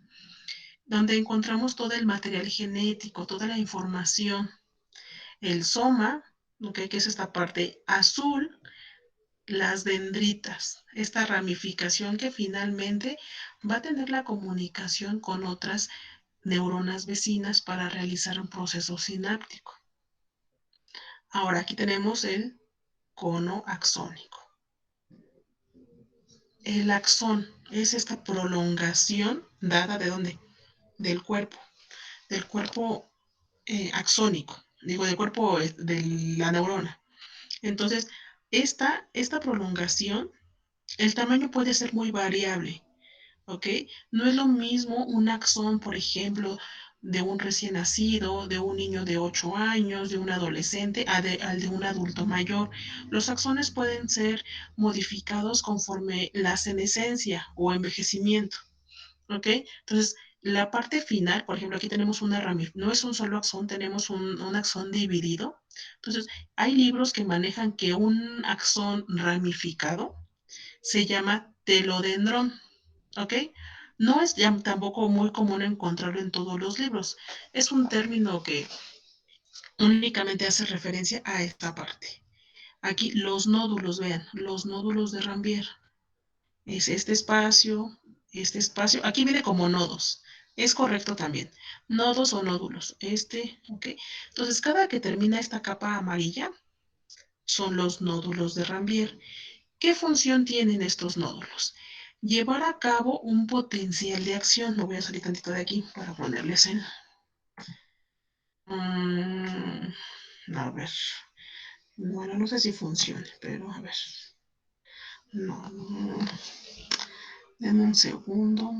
donde encontramos todo el material genético, toda la información, el soma, ¿okay? Que es esta parte azul, las dendritas, esta ramificación que finalmente va a tener la comunicación con otras neuronas vecinas para realizar un proceso sináptico. Ahora aquí tenemos el cono axónico. El axón es esta prolongación dada de dónde? Del cuerpo axónico, digo, del cuerpo de la neurona. Entonces, esta prolongación, el tamaño puede ser muy variable, ¿ok? No es lo mismo un axón, por ejemplo, de un recién nacido, de un niño de 8 años, de un adolescente, al de un adulto mayor. Los axones pueden ser modificados conforme la senescencia o envejecimiento. ¿Ok? Entonces, la parte final, por ejemplo, aquí tenemos una ramificación, no es un solo axón, tenemos un axón dividido. Entonces, hay libros que manejan que un axón ramificado se llama telodendrón, ¿ok? No es ya tampoco muy común encontrarlo en todos los libros. Es un término que únicamente hace referencia a esta parte. Aquí los nódulos, vean, los nódulos de Rambier. Es este espacio, aquí viene como nodos, es correcto también, nodos o nódulos, ¿ok? Entonces, cada que termina esta capa amarilla, son los nódulos de Rambier. ¿Qué función tienen estos nódulos? llevar a cabo un potencial de acción. Me voy a salir tantito de aquí para ponerles en... a ver. Bueno, no sé si funcione, pero a ver. No. Denme un segundo.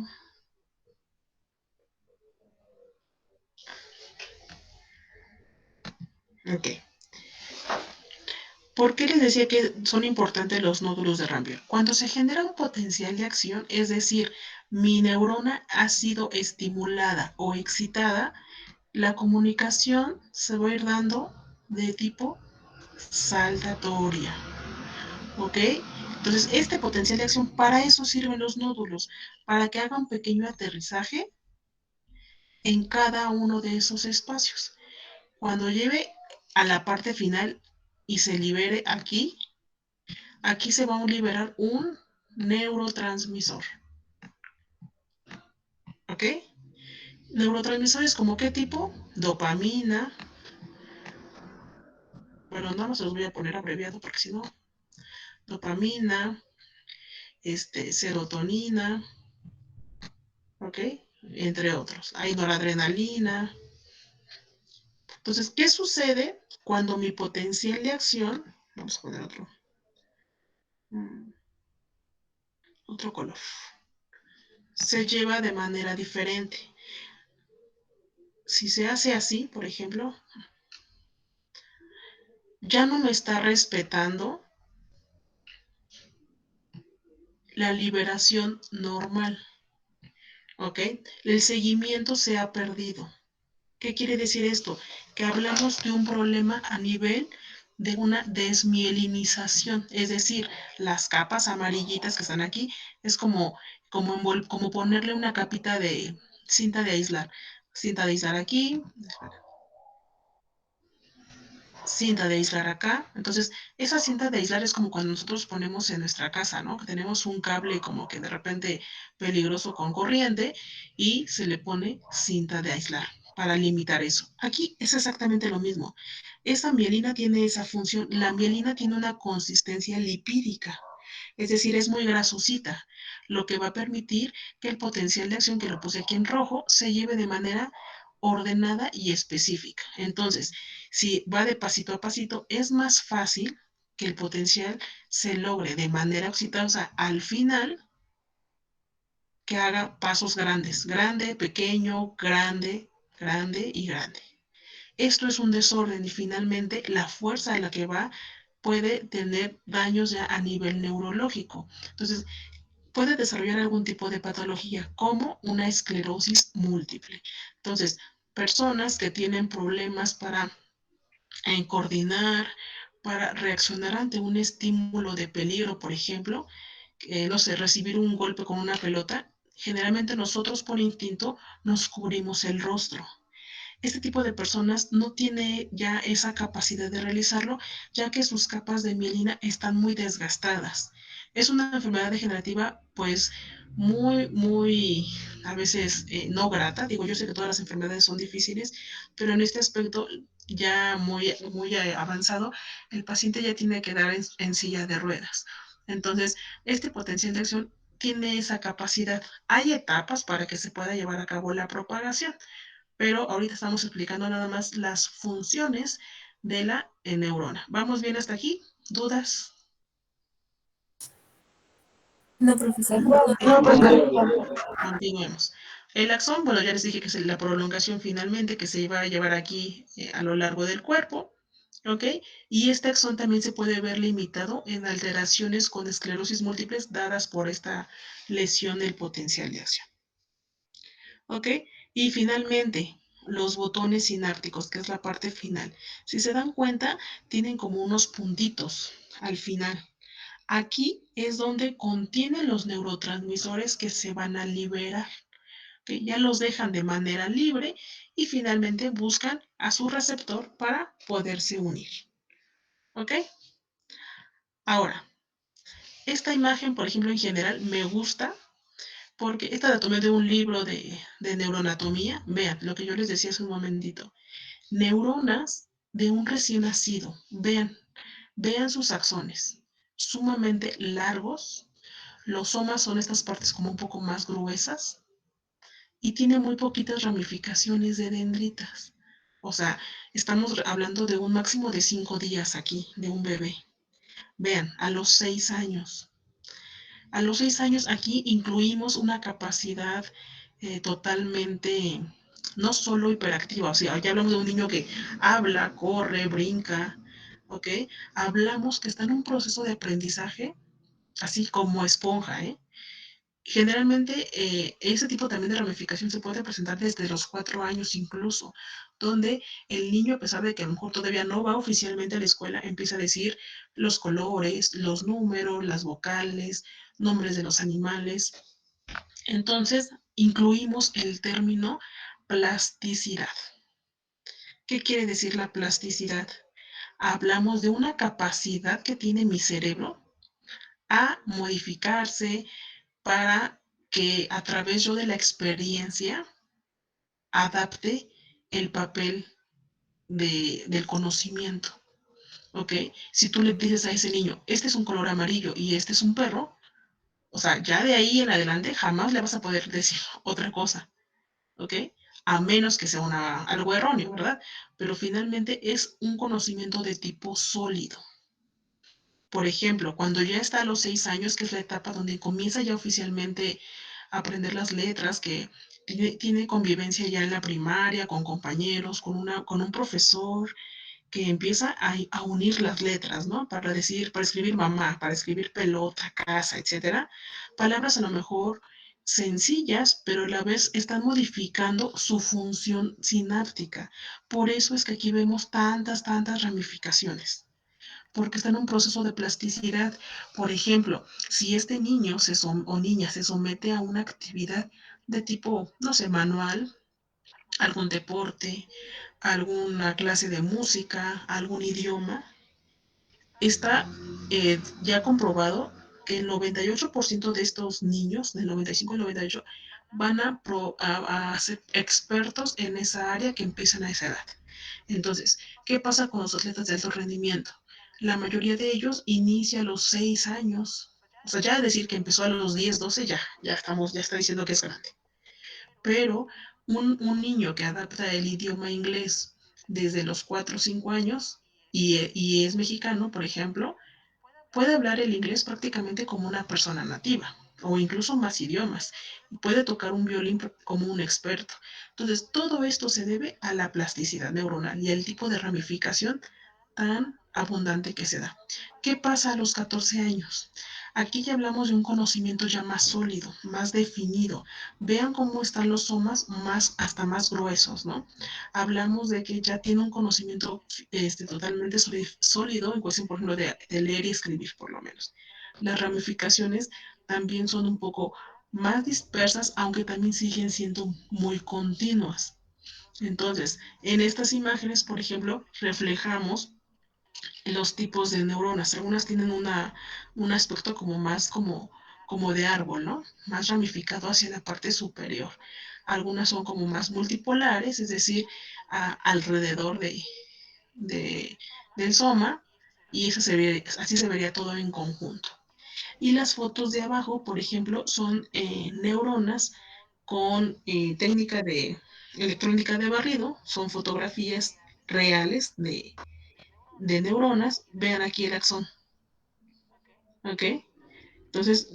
Ok. ¿Por qué les decía que son importantes los nódulos de Rampier? Cuando se genera un potencial de acción, es decir, mi neurona ha sido estimulada o excitada, la comunicación se va a ir dando de tipo saltatoria. ¿Ok? Entonces, este potencial de acción, para eso sirven los nódulos, para que haga un pequeño aterrizaje en cada uno de esos espacios. Cuando lleve a la parte final y se libere aquí, aquí se va a liberar un neurotransmisor. ¿Ok? Neurotransmisores como qué tipo? Dopamina. Bueno, nada más los voy a poner abreviado porque si no, dopamina, serotonina, ¿ok? Entre otros. Hay noradrenalina. Entonces, ¿qué sucede cuando mi potencial de acción, vamos a poner otro color, se lleva de manera diferente? Si se hace así, por ejemplo, ya no me está respetando la liberación normal, ¿ok? El seguimiento se ha perdido. ¿Qué quiere decir esto? Que hablamos de un problema a nivel de una desmielinización, es decir, las capas amarillitas que están aquí, es como ponerle una capita de cinta de aislar aquí, cinta de aislar acá. Entonces, esa cinta de aislar es como cuando nosotros ponemos en nuestra casa, ¿no? Que tenemos un cable como que de repente peligroso con corriente y se le pone cinta de aislar para limitar eso. Aquí es exactamente lo mismo. Esa mielina tiene esa función. La mielina tiene una consistencia lipídica, es decir, es muy grasosita, lo que va a permitir que el potencial de acción que lo puse aquí en rojo se lleve de manera ordenada y específica. Entonces, si va de pasito a pasito, es más fácil que el potencial se logre de manera exitosa al final, que haga pasos grandes, grande, pequeño, grande, grande y grande. Esto es un desorden y finalmente la fuerza a la que va puede tener daños ya a nivel neurológico. Entonces, puede desarrollar algún tipo de patología como una esclerosis múltiple. Entonces, personas que tienen problemas para coordinar, para reaccionar ante un estímulo de peligro, por ejemplo, no sé, recibir un golpe con una pelota, generalmente nosotros por instinto nos cubrimos el rostro. Este tipo de personas no tiene ya esa capacidad de realizarlo, ya que sus capas de mielina están muy desgastadas. Es una enfermedad degenerativa, pues, muy, a veces no grata. Digo, yo sé que todas las enfermedades son difíciles, pero en este aspecto ya muy avanzado, el paciente ya tiene que dar en silla de ruedas. Entonces, este potencial de acción tiene esa capacidad. Hay etapas para que se pueda llevar a cabo la propagación, pero ahorita estamos explicando nada más las funciones de la neurona. ¿Vamos bien hasta aquí? ¿Dudas? No, profesor. Continuemos. El axón, bueno, ya les dije que es la prolongación finalmente que se va a llevar aquí a lo largo del cuerpo, ¿ok? Y este axón también se puede ver limitado en alteraciones con esclerosis múltiples dadas por esta lesión del potencial de acción. ¿Ok? Y finalmente, los botones sinápticos, que es la parte final. Si se dan cuenta, tienen como unos puntitos al final. Aquí es donde contienen los neurotransmisores que se van a liberar. ¿Ok? Ya los dejan de manera libre y finalmente buscan a su receptor para poderse unir. ¿Ok? Ahora, esta imagen, por ejemplo, en general me gusta porque esta la tomé de un libro de neuroanatomía. Vean, lo que yo les decía hace un momentito. Neuronas de un recién nacido. Vean sus axones, sumamente largos, Los somas son estas partes como un poco más gruesas y tiene muy poquitas ramificaciones de dendritas. O sea, estamos hablando de un máximo de 5 días aquí, de un bebé. Vean, a los 6 años. A los 6 años aquí incluimos una capacidad totalmente, no solo hiperactiva, o sea, ya hablamos de un niño que habla, corre, brinca, ¿ok? Hablamos que está en un proceso de aprendizaje, así como esponja, ¿eh? Generalmente, ese tipo también de ramificación se puede presentar desde los 4 años incluso, donde el niño, a pesar de que a lo mejor todavía no va oficialmente a la escuela, empieza a decir los colores, los números, las vocales, nombres de los animales. Entonces, incluimos el término plasticidad. ¿Qué quiere decir la plasticidad? Hablamos de una capacidad que tiene mi cerebro a modificarse, para que a través yo de la experiencia adapte el papel del conocimiento. ¿Ok? Si tú le dices a ese niño, este es un color amarillo y este es un perro, o sea, ya de ahí en adelante jamás le vas a poder decir otra cosa. ¿Ok? A menos que sea algo erróneo, ¿verdad? Pero finalmente es un conocimiento de tipo sólido. Por ejemplo, cuando ya está a los 6 años, que es la etapa donde comienza ya oficialmente a aprender las letras, que tiene convivencia ya en la primaria, con compañeros, con un profesor, que empieza a unir las letras, ¿no? Para decir, para escribir mamá, para escribir pelota, casa, etcétera. Palabras a lo mejor sencillas, pero a la vez están modificando su función sináptica. Por eso es que aquí vemos tantas ramificaciones, porque está en un proceso de plasticidad. Por ejemplo, si este niño o niña se somete a una actividad de tipo, no sé, manual, algún deporte, alguna clase de música, algún idioma, está ya comprobado que el 98% de estos niños, del 95 al 98, van a ser expertos en esa área que empiezan a esa edad. Entonces, ¿qué pasa con los atletas de alto rendimiento? La mayoría de ellos inicia a los 6 años. O sea, ya decir que empezó a los 10, 12, ya está diciendo que es grande. Pero un niño que adapta el idioma inglés desde los 4 o 5 años y es mexicano, por ejemplo, puede hablar el inglés prácticamente como una persona nativa o incluso más idiomas. Puede tocar un violín como un experto. Entonces, todo esto se debe a la plasticidad neuronal y al tipo de ramificación tan abundante que se da. ¿Qué pasa a los 14 años? Aquí ya hablamos de un conocimiento ya más sólido, más definido. Vean cómo están los somas hasta más gruesos, ¿no? Hablamos de que ya tiene un conocimiento totalmente sólido en cuestión, por ejemplo, de leer y escribir, por lo menos. Las ramificaciones también son un poco más dispersas, aunque también siguen siendo muy continuas. Entonces, en estas imágenes, por ejemplo, reflejamos los tipos de neuronas. Algunas tienen un aspecto como más como de árbol, ¿no? Más ramificado hacia la parte superior. Algunas son como más multipolares, es decir, alrededor de- del soma, y así se vería todo en conjunto. Y las fotos de abajo, por ejemplo, son neuronas con técnica de electrónica de barrido, son fotografías reales de neuronas. Vean aquí el axón, ¿ok? Entonces,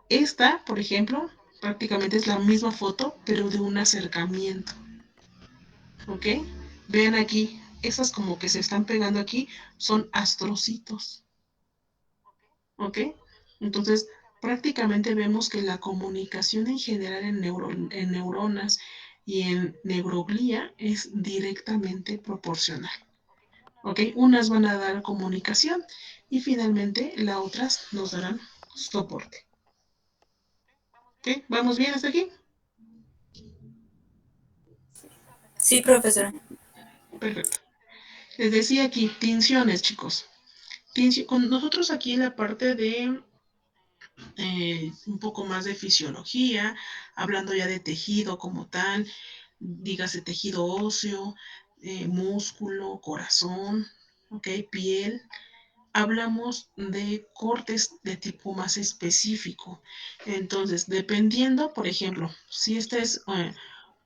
esta, por ejemplo, prácticamente es la misma foto, pero de un acercamiento, ¿ok? Vean aquí, esas como que se están pegando aquí son astrocitos, ¿ok? Entonces, prácticamente vemos que la comunicación en general en neuronas y en neuroglía es directamente proporcional. ¿Ok? Unas van a dar comunicación y finalmente las otras nos darán soporte. ¿Ok? ¿Vamos bien hasta aquí? Sí, profesora. Perfecto. Les decía aquí, tinciones, chicos. Con nosotros aquí en la parte de un poco más de fisiología, hablando ya de tejido como tal, dígase tejido óseo, músculo, corazón, ¿ok? Piel. hablamos de cortes de tipo más específico. Entonces, dependiendo, por ejemplo, si este es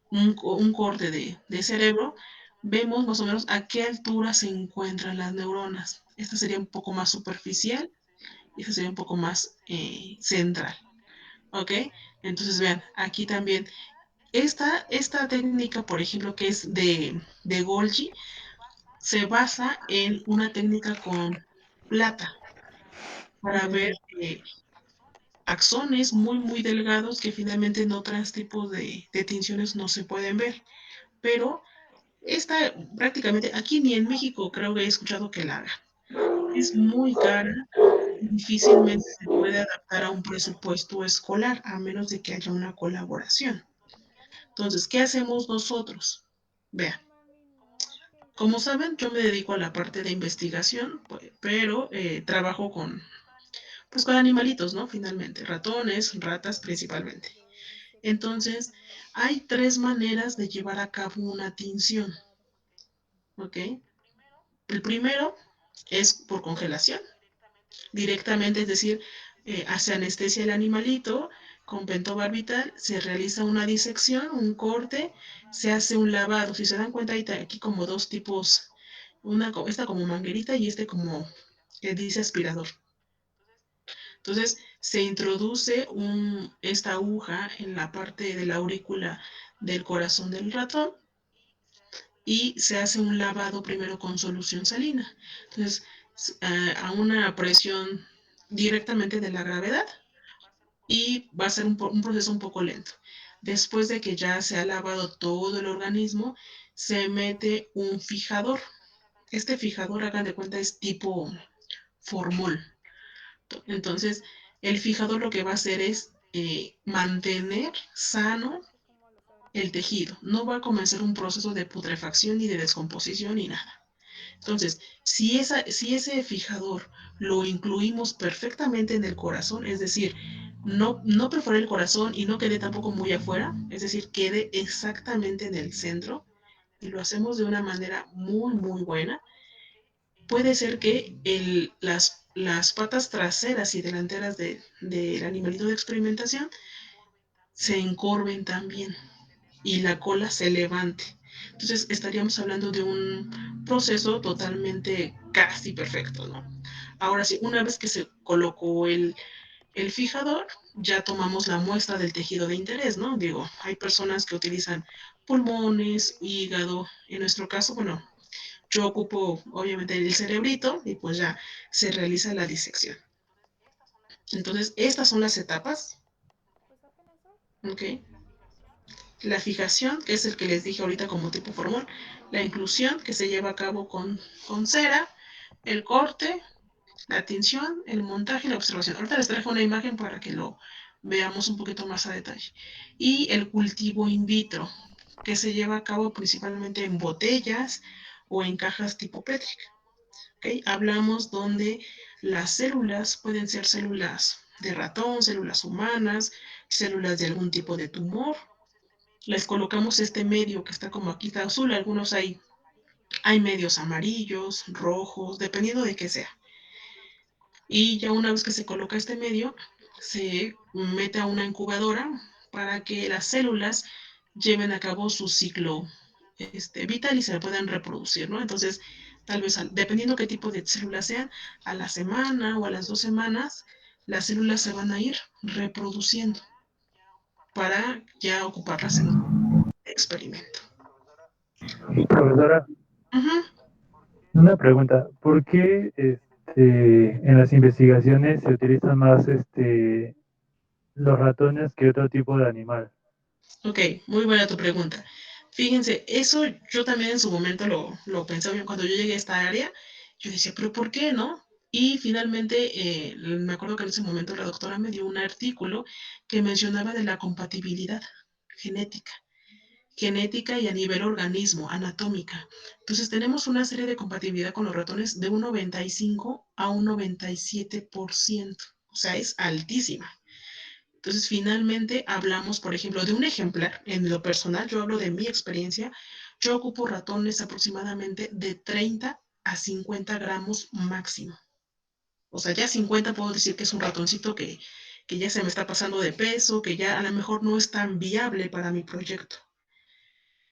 un corte de cerebro, vemos más o menos a qué altura se encuentran las neuronas. Esta sería un poco más superficial y esta sería un poco más central. ¿Ok? Entonces, vean, aquí también, esta técnica, por ejemplo, que es de Golgi, se basa en una técnica con plata para ver axones muy, muy delgados que finalmente en otros tipos de tinciones no se pueden ver. Pero esta prácticamente, aquí ni en México creo que he escuchado que la haga. Es muy cara y difícilmente se puede adaptar a un presupuesto escolar, a menos de que haya una colaboración. Entonces, ¿qué hacemos nosotros? Vean, como saben, yo me dedico a la parte de investigación, pero trabajo pues con animalitos, ¿no? Finalmente, ratones, ratas principalmente. Entonces, hay 3 maneras de llevar a cabo una tinción, ¿ok? El primero es por congelación, directamente, es decir, hace anestesia el animalito con pentobarbital, se realiza una disección, un corte, se hace un lavado. Si se dan cuenta, hay aquí como 2 tipos, esta como manguerita y este como que dice aspirador. Entonces, se introduce esta aguja en la parte de la aurícula del corazón del ratón y se hace un lavado primero con solución salina. Entonces, a una presión directamente de la gravedad y va a ser un proceso un poco lento. Después de que ya se ha lavado todo el organismo, se mete un fijador. Este fijador, hagan de cuenta, es tipo formol. Entonces, el fijador lo que va a hacer es mantener sano el tejido. No va a comenzar un proceso de putrefacción ni de descomposición ni nada. Entonces, si ese fijador lo incluimos perfectamente en el corazón, es decir, no perfore el corazón y no quede tampoco muy afuera, es decir, quede exactamente en el centro, y lo hacemos de una manera muy, muy buena, puede ser que las patas traseras y delanteras del animalito de experimentación se encorven también y la cola se levante. Entonces estaríamos hablando de un proceso totalmente casi perfecto, ¿no? Ahora sí, una vez que se colocó el fijador, ya tomamos la muestra del tejido de interés, ¿no? Digo, hay personas que utilizan pulmones, hígado. En nuestro caso, bueno, yo ocupo obviamente el cerebrito y pues ya se realiza la disección. Entonces, estas son las etapas, ¿ok? La fijación, que es el que les dije ahorita como tipo formol, la inclusión, que se lleva a cabo con cera, el corte, la tinción, el montaje y la observación. Ahorita les traje una imagen para que lo veamos un poquito más a detalle. Y el cultivo in vitro, que se lleva a cabo principalmente en botellas o en cajas tipo Petri. ¿Okay? Hablamos donde las células pueden ser células de ratón, células humanas, células de algún tipo de tumor. Les colocamos este medio que está como aquí, está azul, algunos hay medios amarillos, rojos, dependiendo de qué sea. Y ya una vez que se coloca este medio, se mete a una incubadora para que las células lleven a cabo su ciclo vital y se puedan reproducir, ¿no? Entonces, tal vez, dependiendo qué tipo de células sean, a la semana o a las 2 semanas, las células se van a ir reproduciendo para ya ocuparlas en un experimento. Profesora, Ujú. una pregunta. ¿Por qué en las investigaciones se utilizan más los ratones que otro tipo de animal? Ok, muy buena tu pregunta. Fíjense, eso yo también en su momento lo pensé bien cuando yo llegué a esta área. Yo decía, pero ¿por qué no? Y finalmente, me acuerdo que en ese momento la doctora me dio un artículo que mencionaba de la compatibilidad genética, genética y a nivel organismo, anatómica. Entonces tenemos una serie de compatibilidad con los ratones de un 95 a un 97%. O sea, es altísima. Entonces, finalmente hablamos, por ejemplo, de un ejemplar. En lo personal, yo hablo de mi experiencia. Yo ocupo ratones aproximadamente de 30 a 50 gramos máximo. O sea, ya 50 puedo decir que es un ratoncito que ya se me está pasando de peso, que ya a lo mejor no es tan viable para mi proyecto.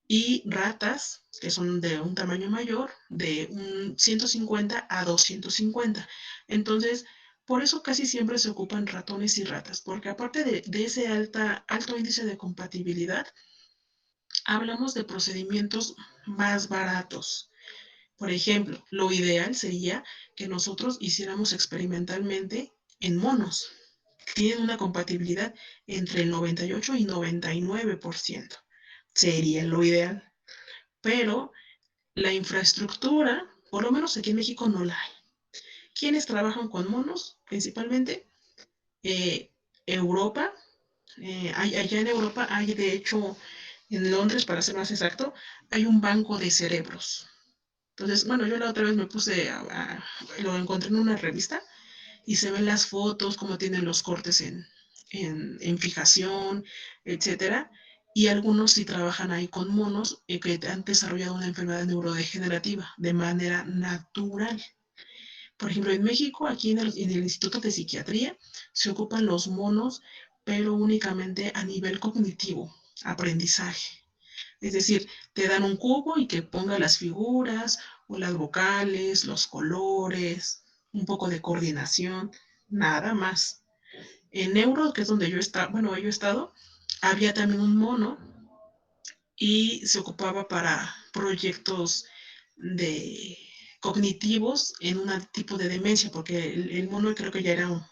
Y ratas, que son de un tamaño mayor, de un 150 a 250. Entonces, por eso casi siempre se ocupan ratones y ratas, porque aparte de ese alto índice de compatibilidad, hablamos de procedimientos más baratos. Por ejemplo, lo ideal sería que nosotros hiciéramos experimentalmente en monos. Tienen una compatibilidad entre el 98 y 99%. Sería lo ideal. Pero la infraestructura, por lo menos aquí en México, no la hay. ¿Quiénes trabajan con monos? Principalmente Europa. Allá en Europa hay, de hecho, en Londres, para ser más exacto, hay un banco de cerebros. Entonces, bueno, yo la otra vez me puse lo encontré en una revista y se ven las fotos, cómo tienen los cortes en fijación, etcétera. Y algunos sí trabajan ahí con monos que han desarrollado una enfermedad neurodegenerativa de manera natural. Por ejemplo, en México, aquí en el Instituto de Psiquiatría, se ocupan los monos, pero únicamente a nivel cognitivo, aprendizaje. Es decir, te dan un cubo y que ponga las figuras o las vocales, los colores, un poco de coordinación, nada más. En Neuro, que es donde yo he estado, había también un mono y se ocupaba para proyectos de cognitivos en un tipo de demencia, porque el mono creo que ya era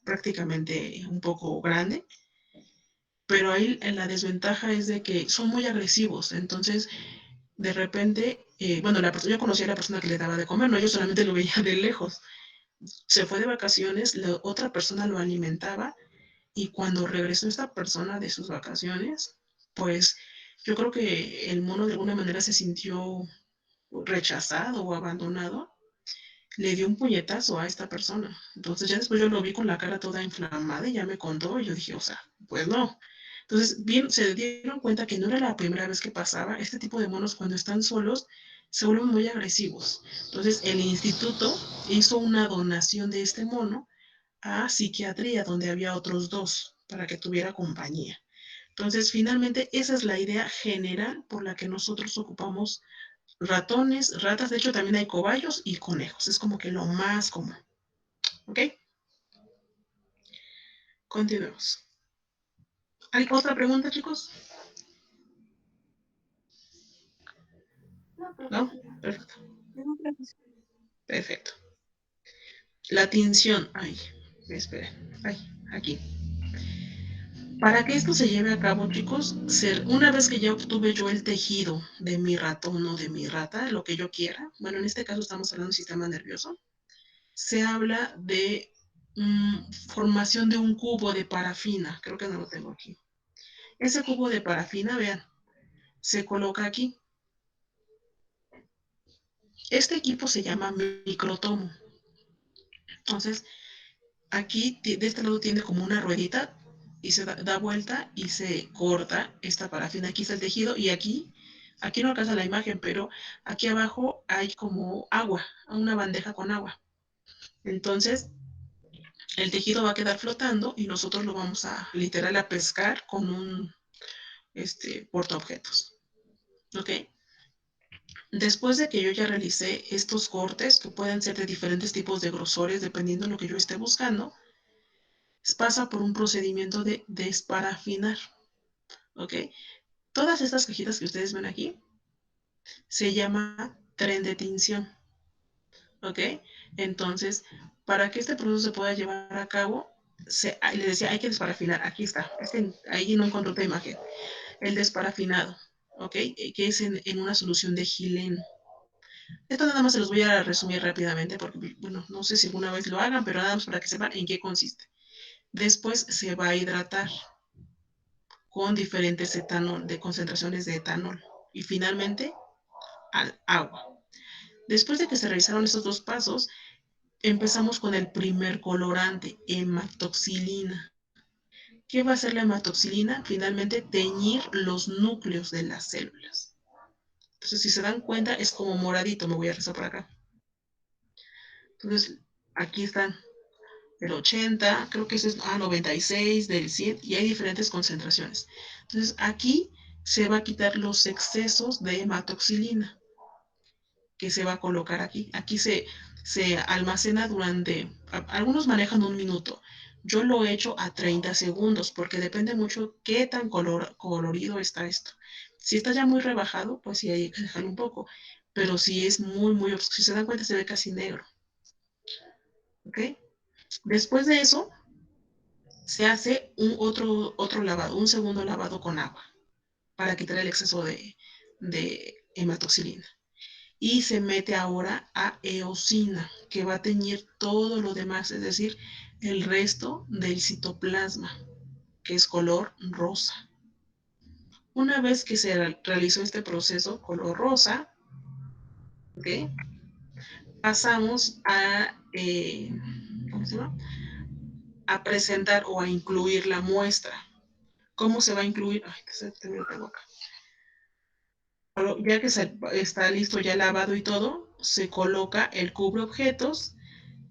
prácticamente un poco grande, pero ahí la desventaja es de que son muy agresivos, entonces de repente, bueno, yo conocía a la persona que le daba de comer, no, yo solamente lo veía de lejos. Se fue de vacaciones, la otra persona lo alimentaba y cuando regresó esta persona de sus vacaciones, pues yo creo que el mono de alguna manera se sintió rechazado o abandonado, le dio un puñetazo a esta persona. Entonces ya después yo lo vi con la cara toda inflamada y ya me contó y yo dije, o sea, pues no. Entonces bien, se dieron cuenta que no era la primera vez que pasaba. Este tipo de monos cuando están solos se vuelven muy agresivos. Entonces el instituto hizo una donación de este mono a psiquiatría, donde había otros dos, para que tuviera compañía. Entonces, finalmente, esa es la idea general por la que nosotros ocupamos ratones, ratas. De hecho, también hay cobayos y conejos. Es como que lo más común. ¿Ok? Continuemos. ¿Hay otra pregunta, chicos? ¿No? Perfecto. Perfecto. La tinción. Ay, esperen. Ay, aquí. Para que esto se lleve a cabo, chicos, una vez que ya obtuve yo el tejido de mi ratón o de mi rata, lo que yo quiera, bueno, en este caso estamos hablando del sistema nervioso, se habla de formación de un cubo de parafina, creo que no lo tengo aquí. Ese cubo de parafina, vean, se coloca aquí. Este equipo se llama microtomo. Entonces, aquí de este lado tiene como una ruedita y se da vuelta y se corta esta parafina. Aquí está el tejido y aquí no alcanza la imagen, pero aquí abajo hay como agua, una bandeja con agua. Entonces, el tejido va a quedar flotando y nosotros lo vamos a literal a pescar con un portaobjetos. ¿Ok? Después de que yo ya realicé estos cortes, que pueden ser de diferentes tipos de grosores, dependiendo de lo que yo esté buscando, pasa por un procedimiento de desparafinar. ¿Ok? Todas estas cajitas que ustedes ven aquí se llama tren de tinción. ¿Ok? Entonces, para que este proceso se pueda llevar a cabo, les decía, hay que desparafinar. Aquí está. Ahí no encontré otra imagen. El desparafinado. ¿Ok? Que es en una solución de gileno. Esto nada más se los voy a resumir rápidamente porque, bueno, no sé si alguna vez lo hagan, pero nada más para que sepan en qué consiste. Después se va a hidratar con diferentes de concentraciones de etanol y finalmente al agua. Después de que se realizaron estos dos pasos, empezamos con el primer colorante, hematoxilina. ¿Qué va a hacer la hematoxilina? Finalmente teñir los núcleos de las células. Entonces, si se dan cuenta, es como moradito. Me voy a rezar por acá. Entonces, aquí están del 80, creo que ese es 96, del 100, y hay diferentes concentraciones. Entonces, aquí se va a quitar los excesos de hematoxilina que se va a colocar aquí. Aquí se almacena durante, algunos manejan 1 minuto. Yo lo he hecho a 30 segundos porque depende mucho qué tan colorido está esto. Si está ya muy rebajado, pues sí hay que dejarlo un poco. Pero si es muy, si se dan cuenta, se ve casi negro. ¿Ok? Después de eso, se hace otro lavado, un segundo lavado con agua para quitar el exceso de hematoxilina. Y se mete ahora a eosina, que va a teñir todo lo demás, es decir, el resto del citoplasma, que es color rosa. Una vez que se realizó este proceso color rosa, ¿okay? Pasamos a, ¿cómo se llama? A presentar o a incluir la muestra. ¿Cómo se va a incluir? Ay, se me la boca. Ya que está listo ya lavado y todo, se coloca el cubre objetos,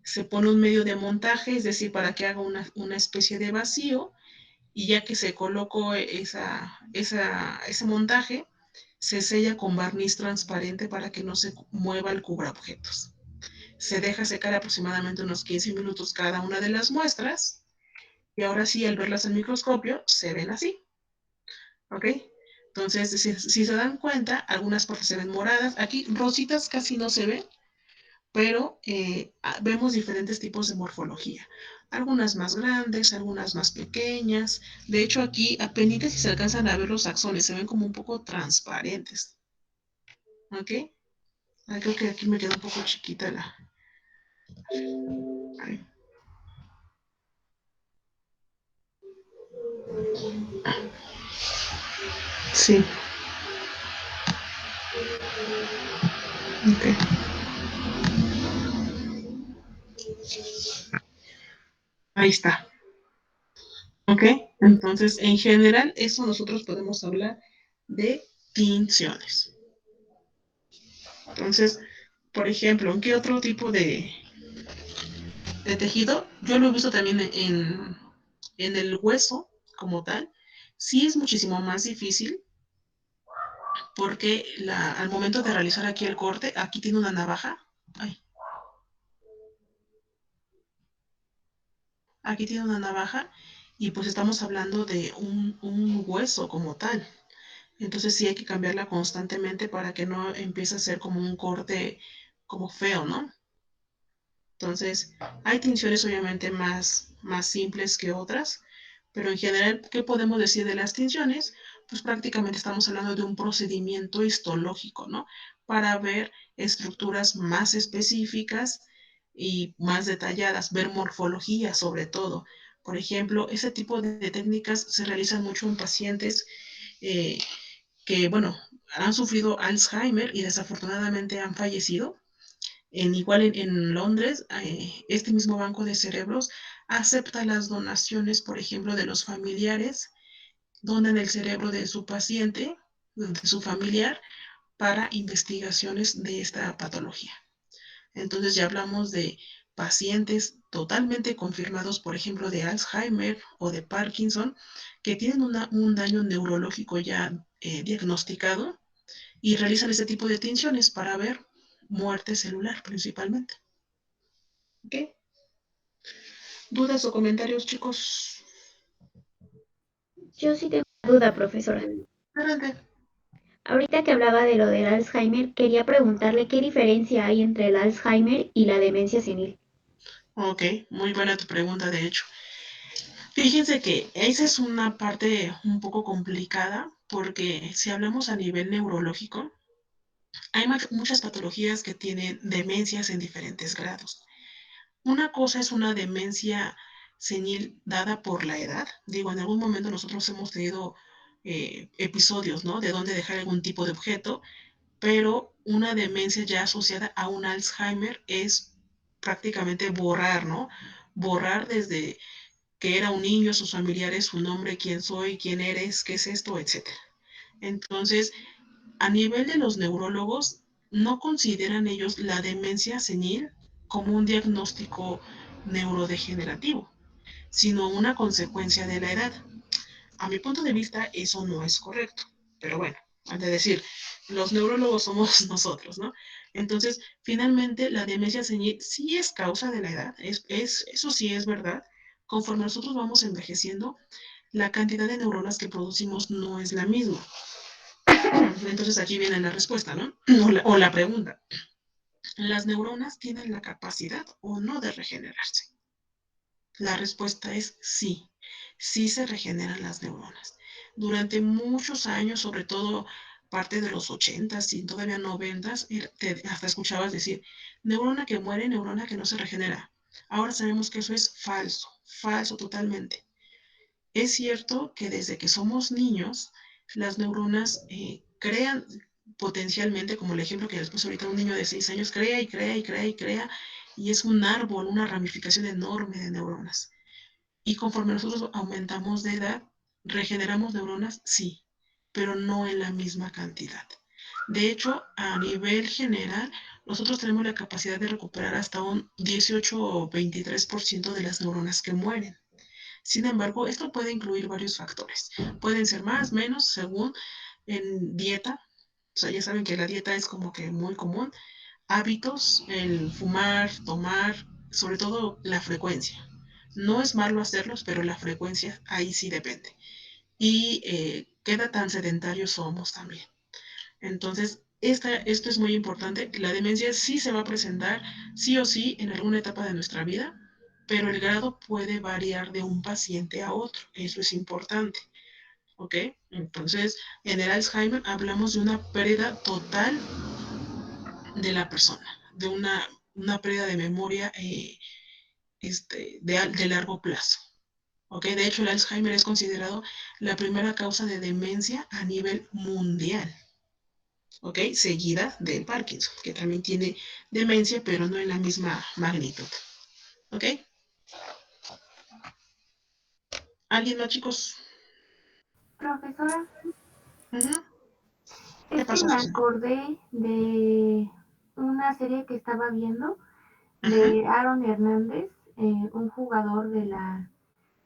se pone un medio de montaje, es decir, para que haga una especie de vacío, y ya que se colocó ese montaje, se sella con barniz transparente para que no se mueva el cubre objetos. Se deja secar aproximadamente unos 15 minutos cada una de las muestras, y ahora sí, al verlas al microscopio, se ven así. ¿Ok? Entonces, si se dan cuenta, algunas partes se ven moradas. Aquí rositas casi no se ven, pero vemos diferentes tipos de morfología. Algunas más grandes, algunas más pequeñas. De hecho, aquí apenas si se alcanzan a ver los axones, se ven como un poco transparentes. ¿Ok? Creo que aquí me queda un poco chiquita la... Ahí. Sí. Ok. Ahí está. ¿Ok? Entonces, en general, eso nosotros podemos hablar de tinciones. Entonces, por ejemplo, ¿en qué otro tipo de tejido? Yo lo he visto también en el hueso como tal. Sí es muchísimo más difícil porque al momento de realizar aquí el corte, aquí tiene una navaja. Ay, aquí tiene una navaja y pues estamos hablando de un hueso como tal. Entonces sí hay que cambiarla constantemente para que no empiece a ser como un corte como feo, ¿no? Entonces, hay tinciones obviamente más simples que otras, pero en general, ¿qué podemos decir de las tinciones? Pues prácticamente estamos hablando de un procedimiento histológico, ¿no? Para ver estructuras más específicas y más detalladas, ver morfología sobre todo. Por ejemplo, ese tipo de técnicas se realizan mucho en pacientes eh, que, bueno, han sufrido Alzheimer y desafortunadamente han fallecido. Igual en Londres, este mismo banco de cerebros acepta las donaciones, por ejemplo, de los familiares, donan el cerebro de su paciente, de su familiar, para investigaciones de esta patología. Entonces ya hablamos de pacientes totalmente confirmados, por ejemplo, de Alzheimer o de Parkinson, que tienen un daño neurológico ya diagnosticado y realizan este tipo de tinciones para ver muerte celular principalmente. ¿Ok? ¿Dudas o comentarios, chicos? Yo sí tengo una duda, profesora. Adelante. Ahorita que hablaba de lo del Alzheimer, quería preguntarle qué diferencia hay entre el Alzheimer y la demencia senil. Ok, muy buena tu pregunta, de hecho. Fíjense que esa es una parte un poco complicada porque si hablamos a nivel neurológico, hay muchas patologías que tienen demencias en diferentes grados. Una cosa es una demencia senil dada por la edad. Digo, en algún momento nosotros hemos tenido episodios, ¿no? De dónde dejar algún tipo de objeto, pero una demencia ya asociada a un Alzheimer es prácticamente borrar, ¿no? Borrar desde que era un niño, sus familiares, su nombre, quién soy, quién eres, qué es esto, etc. Entonces, a nivel de los neurólogos, no consideran ellos la demencia senil como un diagnóstico neurodegenerativo, sino una consecuencia de la edad. A mi punto de vista, eso no es correcto. Pero bueno, han de decir, los neurólogos somos nosotros, ¿no? Entonces, finalmente, la demencia senil sí es causa de la edad, eso sí es verdad. Conforme nosotros vamos envejeciendo, la cantidad de neuronas que producimos no es la misma. Entonces, aquí viene la respuesta, ¿no? O la pregunta. ¿Las neuronas tienen la capacidad o no de regenerarse? La respuesta es sí, sí se regeneran las neuronas. Durante muchos años, sobre todo parte de los 80s y todavía 90s, hasta escuchabas decir, neurona que muere, neurona que no se regenera. Ahora sabemos que eso es falso, falso totalmente. Es cierto que desde que somos niños, las neuronas crean potencialmente, como el ejemplo que les puse ahorita, un niño de 6 años crea y crea y crea y crea, y es un árbol, una ramificación enorme de neuronas. Y conforme nosotros aumentamos de edad, regeneramos neuronas, sí, pero no en la misma cantidad. De hecho, a nivel general, nosotros tenemos la capacidad de recuperar hasta un 18 o 23% de las neuronas que mueren. Sin embargo, esto puede incluir varios factores. Pueden ser más, menos, según en dieta. O sea, ya saben que la dieta es como que muy común. Hábitos, el fumar, tomar, sobre todo la frecuencia. No es malo hacerlos, pero la frecuencia ahí sí depende. Y qué tan sedentarios somos también. Entonces, esto es muy importante. La demencia sí se va a presentar, sí o sí, en alguna etapa de nuestra vida, pero el grado puede variar de un paciente a otro. Eso es importante. ¿Ok? Entonces, en el Alzheimer hablamos de una pérdida total de la persona, de una pérdida de memoria de largo plazo. ¿Ok? De hecho, el Alzheimer es considerado la primera causa de demencia a nivel mundial. ¿Ok? Seguida del Parkinson, que también tiene demencia, pero no en la misma magnitud. ¿Ok? ¿Alguien más, chicos? Profesora, Uh-huh. ¿Qué es que pasó, me Susana? acordé de una serie que estaba viendo Ajá. de Aaron Hernández, un jugador de la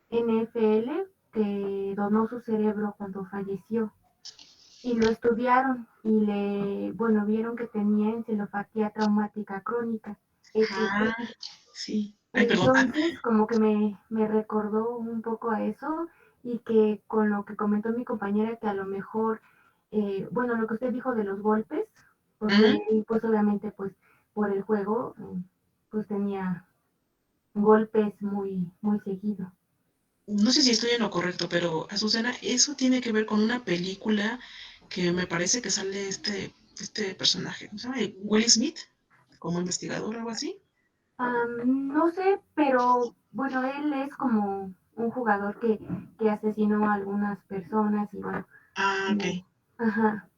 NFL que donó su cerebro cuando falleció. Y lo estudiaron y bueno, vieron que tenía encefalopatía traumática crónica, Ah, ETC. sí. Ay, perdón. Entonces, como que me recordó un poco a eso y que con lo que comentó mi compañera, que a lo mejor, bueno, lo que usted dijo de los golpes, porque Uh-huh. él, pues obviamente, pues por el juego, pues tenía golpes muy, muy seguido. No sé si estoy en lo correcto, pero Azucena, eso tiene que ver con una película que me parece que sale este personaje, ¿cómo se llama? Will Smith, como investigador o algo así. No sé, pero bueno, él es como un jugador que asesinó a algunas personas y bueno, Ah, ok. ajá.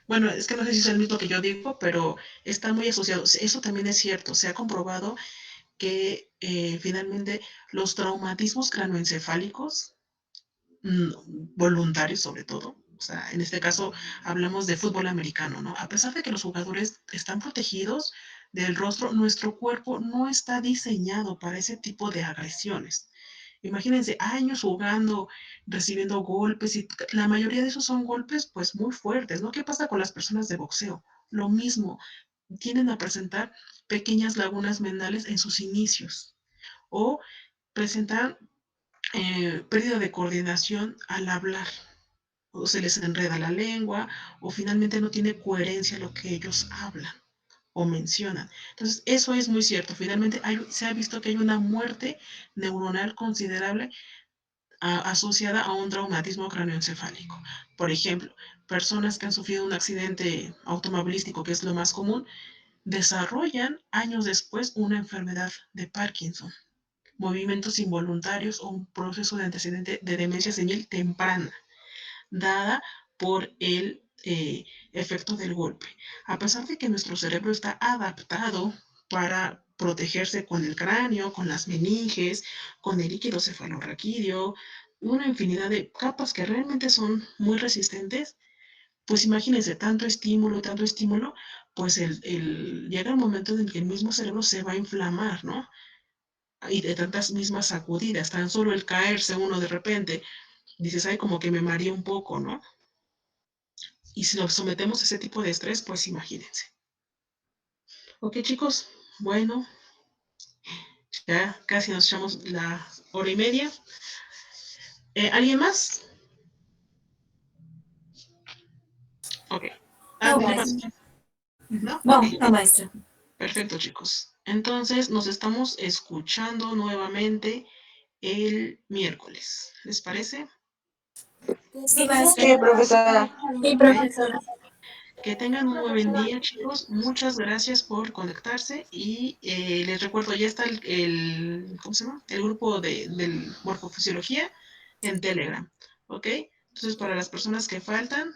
Bueno, es que no sé si es el mismo que yo digo, pero están muy asociados. Eso también es cierto. Se ha comprobado que finalmente los traumatismos cranoencefálicos, voluntarios sobre todo, o sea, en este caso hablamos de fútbol americano, ¿no? A pesar de que los jugadores están protegidos del rostro, nuestro cuerpo no está diseñado para ese tipo de agresiones. Imagínense años jugando, recibiendo golpes y la mayoría de esos son golpes pues muy fuertes, ¿no? ¿Qué pasa con las personas de boxeo? Lo mismo, tienden a presentar pequeñas lagunas mentales en sus inicios o presentan pérdida de coordinación al hablar, o se les enreda la lengua, o finalmente no tiene coherencia lo que ellos hablan o mencionan. Entonces, eso es muy cierto. Finalmente, se ha visto que hay una muerte neuronal considerable asociada a un traumatismo cráneoencefálico. Por ejemplo, personas que han sufrido un accidente automovilístico, que es lo más común, desarrollan años después una enfermedad de Parkinson, movimientos involuntarios o un proceso de antecedente de demencia senil temprana, dada por el efecto del golpe. A pesar de que nuestro cerebro está adaptado para protegerse con el cráneo, con las meninges, con el líquido cefalorraquídeo, una infinidad de capas que realmente son muy resistentes, pues imagínense, tanto estímulo, pues llega el momento en el que el mismo cerebro se va a inflamar, ¿no? y de tantas mismas sacudidas, tan solo el caerse uno de repente, dices, ay, como que me mareé un poco, ¿no? Y si nos sometemos a ese tipo de estrés, pues imagínense. Ok, chicos, bueno, ya casi nos echamos la hora y media. ¿Alguien más? Ok. No, ¿Alguien más? maestra. ¿No? No, Ok. no, maestra. Perfecto, chicos. Entonces nos estamos escuchando nuevamente el miércoles. ¿Les parece? Sí, maestra. Sí, profesora. Sí, profesora. Que tengan un muy buen día, chicos. Muchas gracias por conectarse y les recuerdo, ya está ¿cómo se llama? El grupo del morfofisiología en Telegram, ¿ok? Entonces, para las personas que faltan,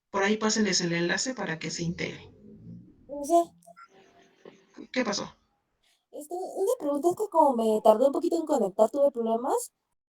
por ahí pásenles el enlace para que se integren. ¿Qué pasó? Una pregunta es que como me tardé un poquito en conectar, tuve problemas.